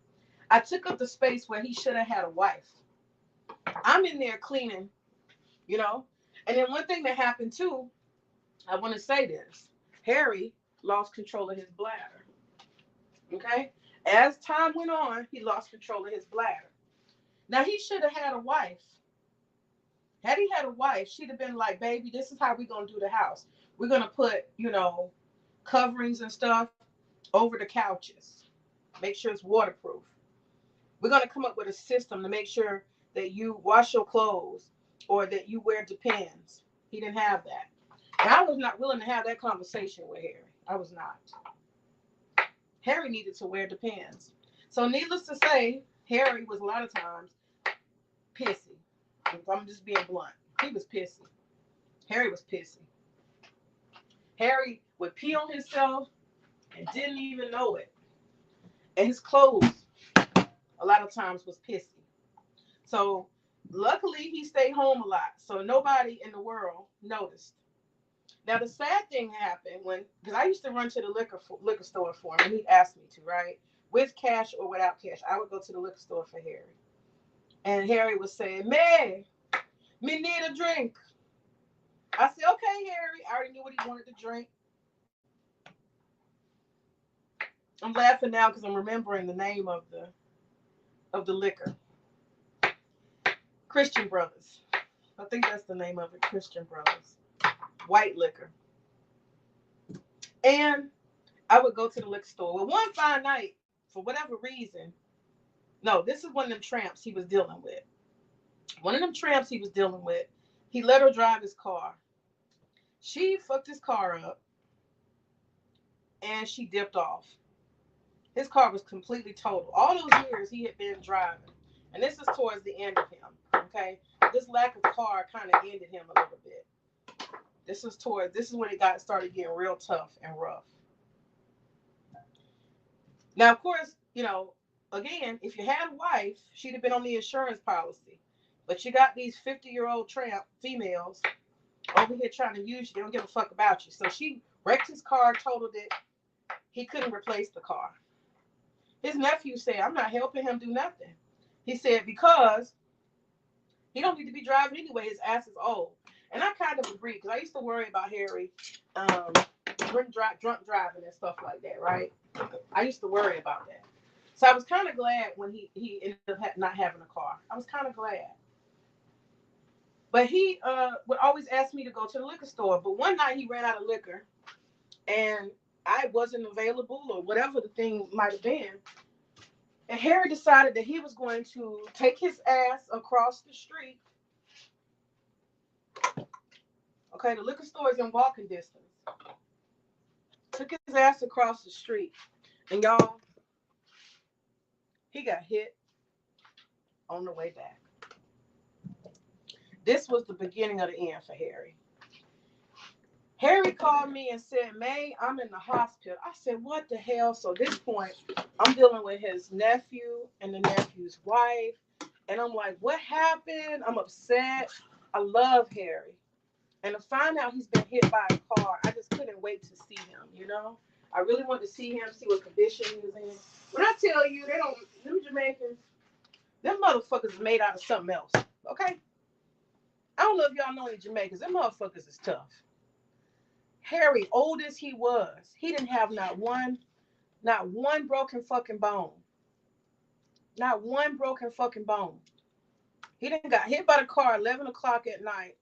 I took up the space where he should have had a wife. I'm in there cleaning, you know. And then one thing that happened too, I want to say this. Harry lost control of his bladder. Okay? As time went on, he lost control of his bladder. Now, he should have had a wife. Had he had a wife, she'd have been like, baby, this is how we're going to do the house. We're going to put, you know, coverings and stuff over the couches. Make sure it's waterproof. We're going to come up with a system to make sure that you wash your clothes or that you wear Depends. He didn't have that. And I was not willing to have that conversation with Harry. I was not. Harry needed to wear Depends. So needless to say, Harry was a lot of times pissy. If I'm just being blunt, he was pissy. Harry was pissy. Harry would pee on himself and didn't even know it. And his clothes, a lot of times, was pissy. So luckily, he stayed home a lot. So nobody in the world noticed. Now, the sad thing happened when, because I used to run to the liquor store for him, and he asked me to, right? With cash or without cash. I would go to the liquor store for Harry. And Harry would say, "May, me need a drink." I said, "Okay, Harry." I already knew what he wanted to drink. I'm laughing now because I'm remembering the name of the liquor. Christian Brothers. I think that's the name of it, Christian Brothers. White liquor. And I would go to the liquor store. Well, one fine night, for whatever reason, no, this is one of them tramps he was dealing with. One of them tramps he was dealing with, he let her drive his car. She fucked his car up and she dipped off. His car was completely total. All those years he had been driving. And this is towards the end of him. Okay. This lack of car kind of ended him a little bit. This is when it got started getting real tough and rough. Now, of course, again, if you had a wife, she'd have been on the insurance policy. But you got these 50-year-old tramp females over here trying to use you. They don't give a fuck about you. So she wrecked his car, totaled it. He couldn't replace the car. His nephew said, "I'm not helping him do nothing." He said, because he don't need to be driving anyway. His ass is old. And I kind of agree because I used to worry about Harry um, drunk driving and stuff like that, right? I used to worry about that. So I was kind of glad when he ended up not having a car. I was kind of glad. But he would always ask me to go to the liquor store. But one night he ran out of liquor and I wasn't available or whatever the thing might have been. And Harry decided that he was going to take his ass across the street. Okay, the liquor store is in walking distance. Took his ass across the street. And y'all, he got hit on the way back. This was the beginning of the end for Harry. Harry called me and said, "May, I'm in the hospital." I said, "What the hell?" So at this point, I'm dealing with his nephew and the nephew's wife. And I'm like, what happened? I'm upset. I love Harry. And to find out he's been hit by a car, I just couldn't wait to see him. I really wanted to see him, see what condition he was in. When I tell you, them Jamaicans, them motherfuckers is made out of something else. Okay? I don't know if y'all know any Jamaicans. Them motherfuckers is tough. Harry, old as he was, he didn't have not one broken fucking bone. Not one broken fucking bone. He didn't got hit by the car 11 o'clock at night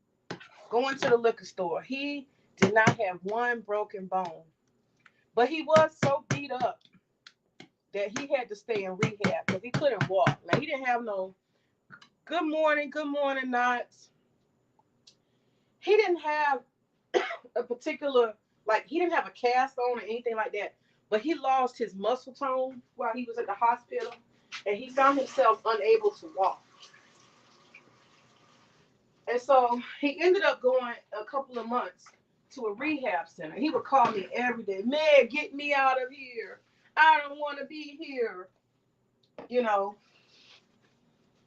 going to the liquor store. He did not have one broken bone. But he was so beat up that he had to stay in rehab because he couldn't walk. Now, he didn't have no good morning knots. He didn't have a particular, like, he didn't have a cast on or anything like that. But he lost his muscle tone while he was at the hospital, and he found himself unable to walk. And so he ended up going a couple of months to a rehab center. He would call me every day, "Man, get me out of here. I don't want to be here." You know,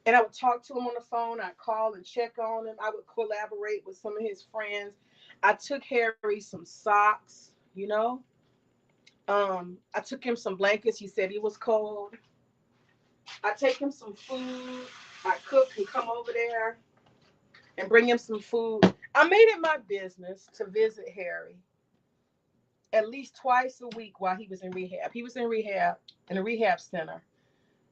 and I would talk to him on the phone. I'd call and check on him. I would collaborate with some of his friends. I took Harry some socks. I took him some blankets. He said he was cold. I take him some food. I cook and come over there and bring him some food. I made it my business to visit Harry at least twice a week while he was in rehab. He was in rehab in a rehab center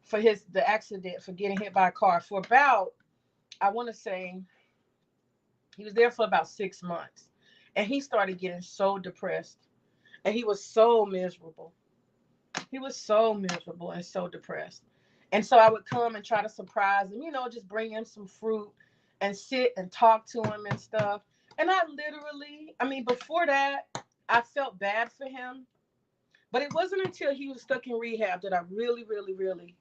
for the accident for getting hit by a car for about, I want to say, he was there for about 6 months. And he started getting so depressed. And he was so miserable. He was so miserable and so depressed. And so I would come and try to surprise him, just bring him some fruit and sit and talk to him and stuff. And before that, I felt bad for him. But it wasn't until he was stuck in rehab that I really, really, really,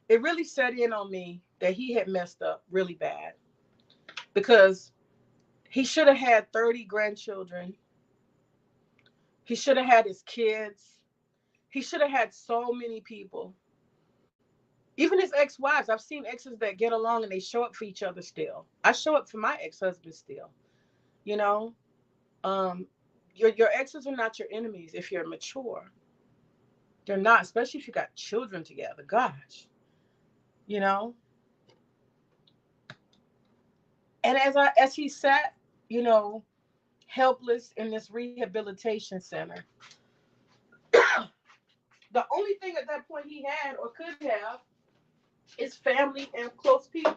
it really set in on me that he had messed up really bad. Because he should have had 30 grandchildren. He should have had his kids. He should have had so many people. Even his ex-wives. I've seen exes that get along and they show up for each other still. I show up for my ex-husband still. You know, um, your exes are not your enemies if you're mature. They're not, especially if you got children together. Gosh, you know. And as he sat, you know, helpless in this rehabilitation center, the only thing at that point he had or could have is family and close people.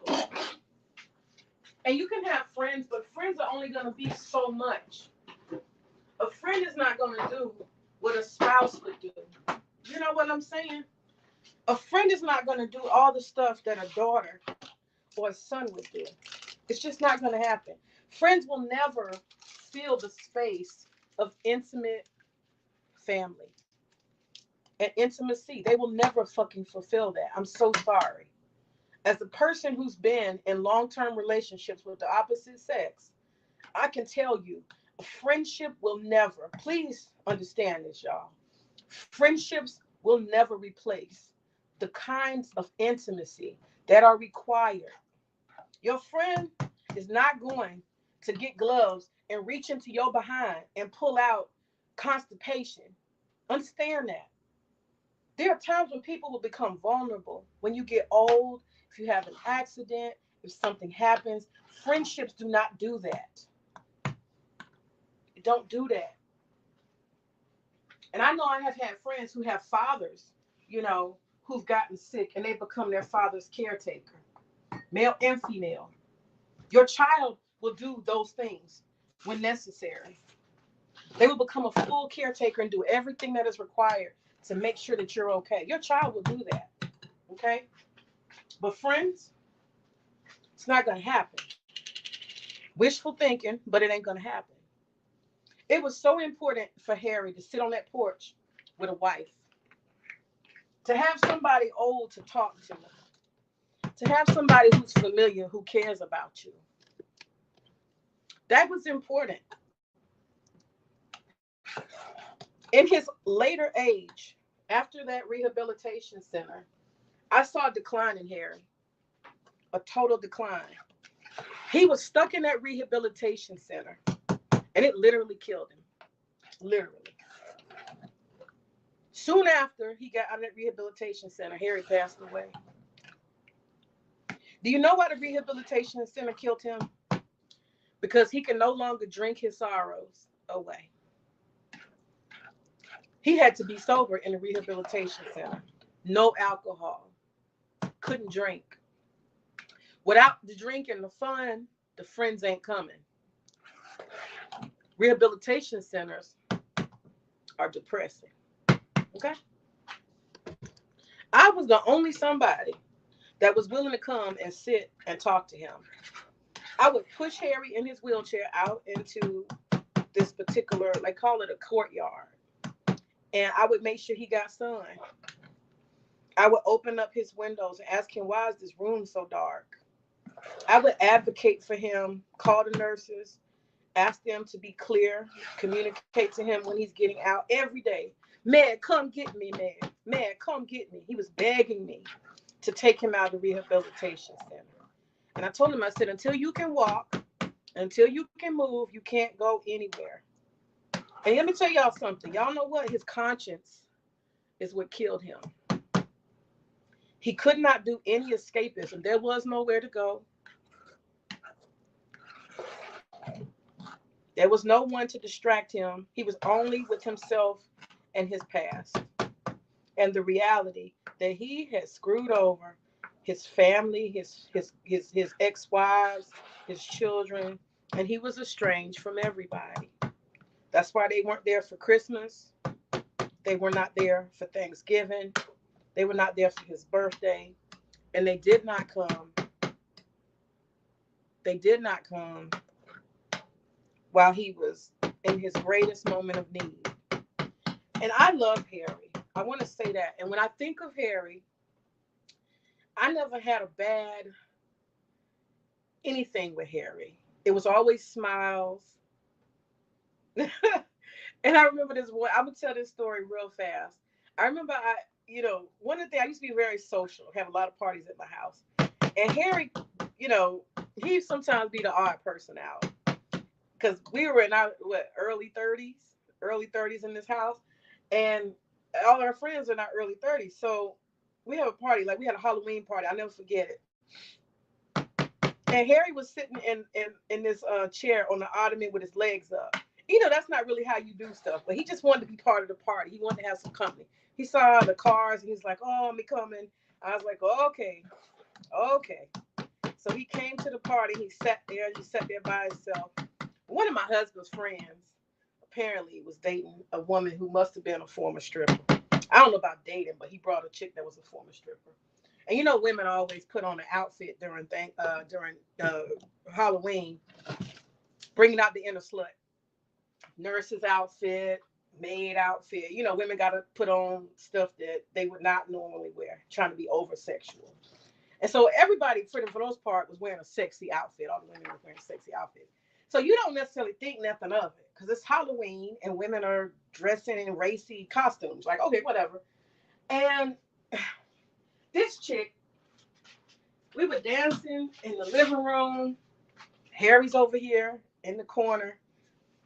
And you can have friends, but friends are only going to be so much. A friend is not going to do what a spouse would do. You know what I'm saying? A friend is not going to do all the stuff that a daughter or a son would do. It's just not going to happen. Friends will never fill the space of intimate family and intimacy. They will never fucking fulfill that. I'm so sorry. As a person who's been in long-term relationships with the opposite sex, I can tell you, a friendship will never, please understand this, y'all. Friendships will never replace the kinds of intimacy that are required. Your friend is not going to get gloves and reach into your behind and pull out constipation. Understand that. There are times when people will become vulnerable. When you get old, if you have an accident, if something happens, friendships do not do that. Don't do that. And I know I have had friends who have fathers, who've gotten sick and they become their father's caretaker, male and female. Your child will do those things when necessary. They will become a full caretaker and do everything that is required to make sure that you're okay. Your child will do that. Okay? But friends, it's not going to happen. Wishful thinking, but it ain't going to happen. It was so important for Harry to sit on that porch with a wife, to have somebody old to talk to have somebody who's familiar, who cares about you. That was important. In his later age, after that rehabilitation center, I saw a decline in Harry, a total decline. He was stuck in that rehabilitation center, and it literally killed him. Literally. Soon after he got out of that rehabilitation center, Harry passed away. Do you know why the rehabilitation center killed him? Because he can no longer drink his sorrows away. He had to be sober in the rehabilitation center. No alcohol. Couldn't drink. Without the drink and the fun, the friends ain't coming. Rehabilitation centers are depressing. Okay? I was the only somebody that was willing to come and sit and talk to him. I would push Harry in his wheelchair out into this particular, they call it a courtyard. And I would make sure he got sun. I would open up his windows and ask him, why is this room so dark? I would advocate for him, call the nurses, ask them to be clear, communicate to him when he's getting out every day. Man, come get me, man. Man, come get me. He was begging me to take him out of the rehabilitation center. And I told him, I said, until you can walk, until you can move, you can't go anywhere. And let me tell y'all something. Y'all know what? His conscience is what killed him. He could not do any escapism. There was nowhere to go. There was no one to distract him. He was only with himself and his past. And the reality that he had screwed over his family, his ex-wives, his children, and he was estranged from everybody. That's why they weren't there for Christmas. They were not there for Thanksgiving. They were not there for his birthday, and they did not come. They did not come while he was in his greatest moment of need. And I love Harry. I want to say that. And when I think of Harry, I never had a bad anything with Harry. It was always smiles. And I remember this one. I'm gonna tell this story real fast. I remember one of the things I used to be very social, have a lot of parties at my house. And Harry, he sometimes be the odd person out because we were in our early 30s in this house, and all our friends are in our early 30s. So we have a party, like we had a Halloween party. I'll never forget it. And Harry was sitting in this chair on the ottoman with his legs up. That's not really how you do stuff, but he just wanted to be part of the party. He wanted to have some company. He saw the cars and he's like, "Oh, me coming." I was like, "Oh, okay, okay." So he came to the party. He sat there. He sat there by himself. One of my husband's friends apparently was dating a woman who must have been a former stripper. I don't know about dating, but he brought a chick that was a former stripper. And women always put on an outfit during Halloween, bringing out the inner slut, nurse's outfit, maid outfit. Women got to put on stuff that they would not normally wear, trying to be over sexual. And so everybody, for the most part, was wearing a sexy outfit. All the women were wearing sexy outfits. So you don't necessarily think nothing of it because it's Halloween and women are dressing in racy costumes. Like, okay, whatever. And this chick, we were dancing in the living room. Harry's over here in the corner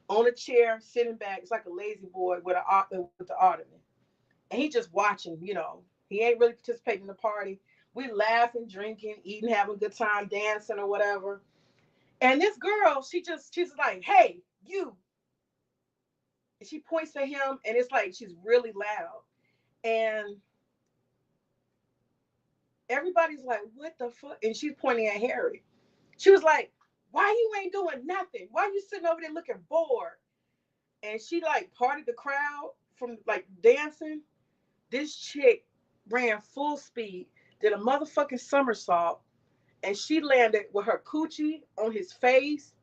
on a chair, sitting back. It's like a lazy boy with the ottoman. And he just watching, He ain't really participating in the party. We laughing, drinking, eating, having a good time, dancing or whatever. And this girl, she's like, "Hey, you." And she points at him and it's like she's really loud. And everybody's like, "What the fuck?" And she's pointing at Harry. She was like, "Why you ain't doing nothing? Why you sitting over there looking bored?" And she like parted the crowd from like dancing. This chick ran full speed, did a motherfucking somersault, and she landed with her coochie on his face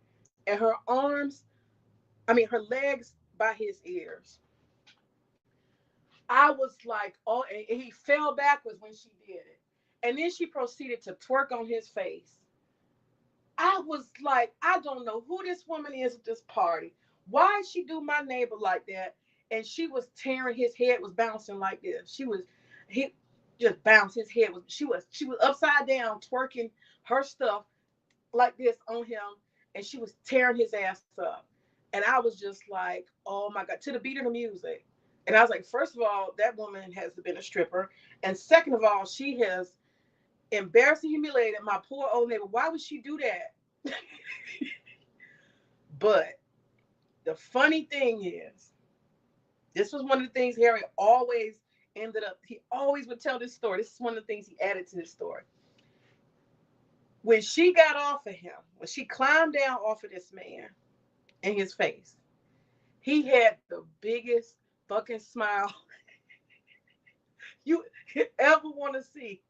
and her legs by his ears. I was like, oh, and he fell backwards when she did it. And then she proceeded to twerk on his face. I was like, I don't know who this woman is at this party. Why she do my neighbor like that? And she was tearing his head was bouncing like this. He just bounced his head was she was upside down twerking her stuff like this on him, and she was tearing his ass up. And I was just like, oh my God, to the beat of the music. And I was like, first of all, that woman has been a stripper. And second of all, she has embarrassed and humiliated my poor old neighbor. Why would she do that? But the funny thing is, this was one of the things Harry always he always would tell this story. This is one of the things he added to this story. When she got off of him, when she climbed down off of this man in his face, he had the biggest fucking smile you ever want to see.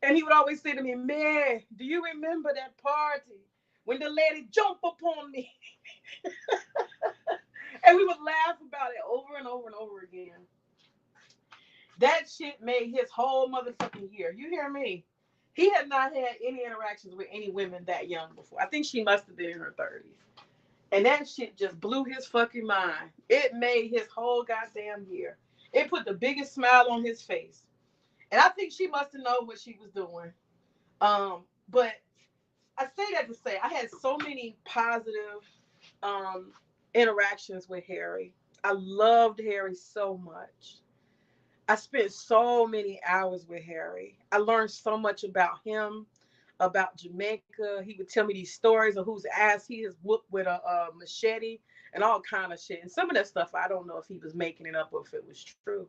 And he would always say to me, "Man, do you remember that party when the lady jumped upon me?" And we would laugh about it over and over and over again. That shit made his whole motherfucking year. You hear me? He had not had any interactions with any women that young before. I think she must have been in her 30s. And that shit just blew his fucking mind. It made his whole goddamn year. It put the biggest smile on his face. And I think she must have known what she was doing. But I say that to say I had so many positive um, interactions with Harry. I loved Harry so much. I spent so many hours with Harry. I learned so much about him, about Jamaica. He would tell me these stories of whose ass he has whooped with a machete and all kind of shit. And some of that stuff I don't know if he was making it up or if it was true.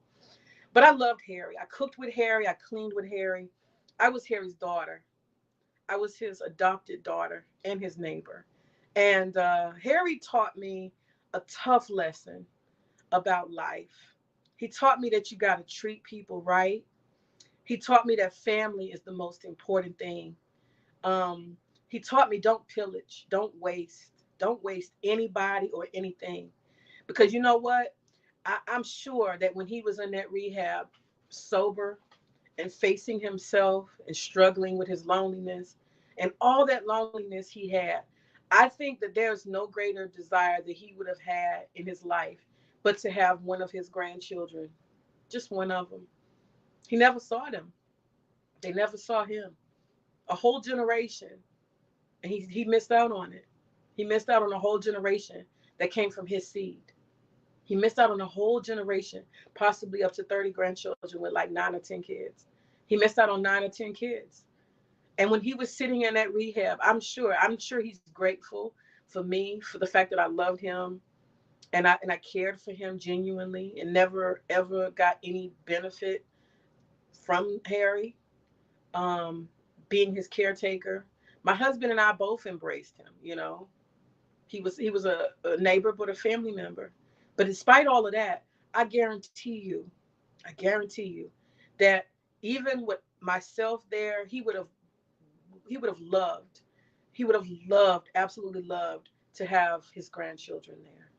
But I loved Harry. I cooked with Harry. I cleaned with Harry. I was Harry's daughter. I was his adopted daughter and his neighbor. And Harry taught me a tough lesson about life. He taught me that you got to treat people right. He taught me that family is the most important thing. Um, he taught me don't pillage, don't waste anybody or anything. Because you know what? I'm sure that when he was in that rehab, sober and facing himself and struggling with his loneliness and all that loneliness he had, I think that there's no greater desire that he would have had in his life but to have one of his grandchildren, just one of them. He never saw them. They never saw him. A whole generation, and he missed out on it. He missed out on a whole generation that came from his seed. He missed out on a whole generation, possibly up to 30 grandchildren with like 9 or 10 kids. He missed out on 9 or 10 kids. And when he was sitting in that rehab, I'm sure he's grateful for me, for the fact that I loved him and I cared for him genuinely and never ever got any benefit from Harry, um, being his caretaker. My husband and I both embraced him. He was a neighbor, but a family member. But despite all of that, I guarantee you, I guarantee you that even with myself there, he would have loved, he would have loved, absolutely loved to have his grandchildren there.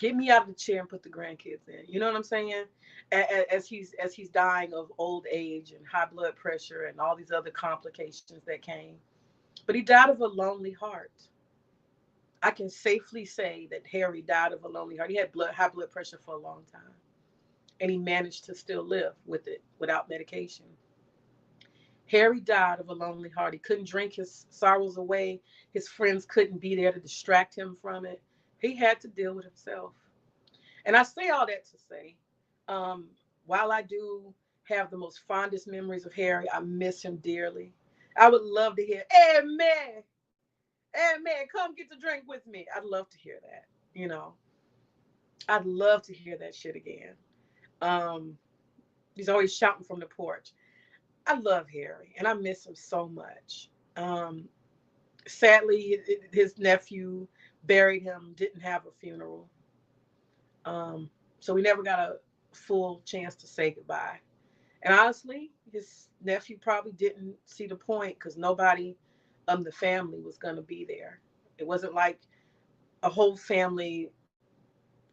Get me out of the chair and put the grandkids in. You know what I'm saying? As he's dying of old age and high blood pressure and all these other complications that came, but he died of a lonely heart. I can safely say that Harry died of a lonely heart. He had high blood pressure for a long time, and he managed to still live with it without medication. Harry died of a lonely heart. He couldn't drink his sorrows away. His friends couldn't be there to distract him from it. He had to deal with himself. And I say all that to say, um, while I do have the most fondest memories of Harry, I miss him dearly. I would love to hear, hey man, come get to drink with me. I'd love to hear that. You know, I'd love to hear that shit again. Um, he's always shouting from the porch. I love Harry, and I miss him so much. Um, Sadly, his nephew buried him, didn't have a funeral. So we never got a full chance to say goodbye. And honestly, his nephew probably didn't see the point because nobody the family was going to be there. It wasn't like a whole family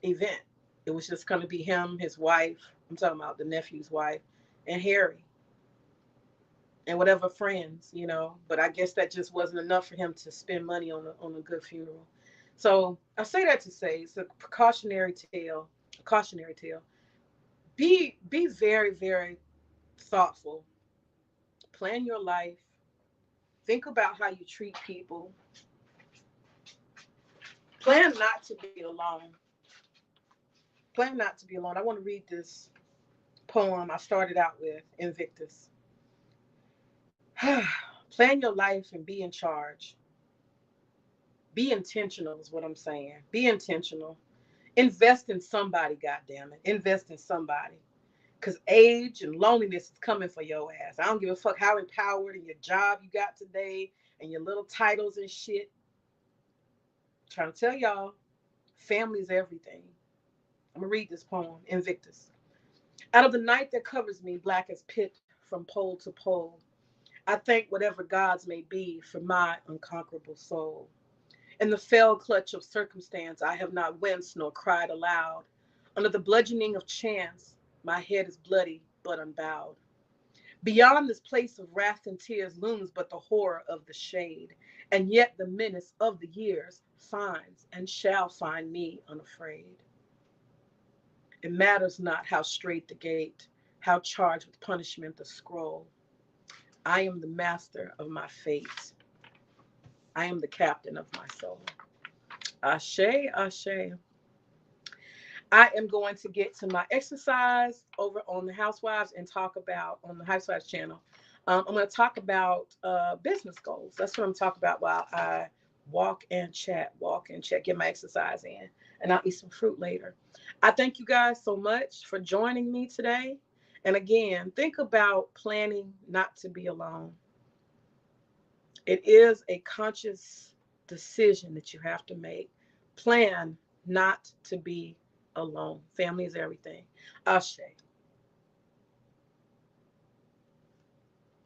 event. It was just going to be him, his wife. I'm talking about the nephew's wife, and Harry, and whatever friends. But I guess that just wasn't enough for him to spend money on a good funeral. So I say that to say it's a precautionary tale. A cautionary tale. Be very very thoughtful. Plan your life. Think about how you treat people. Plan not to be alone. Plan not to be alone. I want to read this poem I started out with, Invictus. Plan your life and be in charge. Be intentional is what I'm saying. Be intentional. Invest in somebody, goddamn it. Invest in somebody. Because age and loneliness is coming for your ass. I don't give a fuck how empowered and your job you got today and your little titles and shit. I'm trying to tell y'all, family is everything. I'm going to read this poem, Invictus. Out of the night that covers me, black as pit from pole to pole, I thank whatever gods may be for my unconquerable soul. In the fell clutch of circumstance, I have not winced nor cried aloud. Under the bludgeoning of chance, my head is bloody but unbowed. Beyond this place of wrath and tears looms but the horror of the shade, and yet the menace of the years finds and shall find me unafraid. It matters not how straight the gate, how charged with punishment the scroll. I am the master of my fate. I am the captain of my soul. Ashe, ashe. I am going to get to my exercise over on the Housewives and talk about on the Housewives channel. I'm going to talk about business goals. That's what I'm talking about while I walk and chat, get my exercise in, and I'll eat some fruit later. I thank you guys so much for joining me today. And again, think about planning not to be alone. It is a conscious decision that you have to make. Plan not to be alone. Family is everything. Ashe.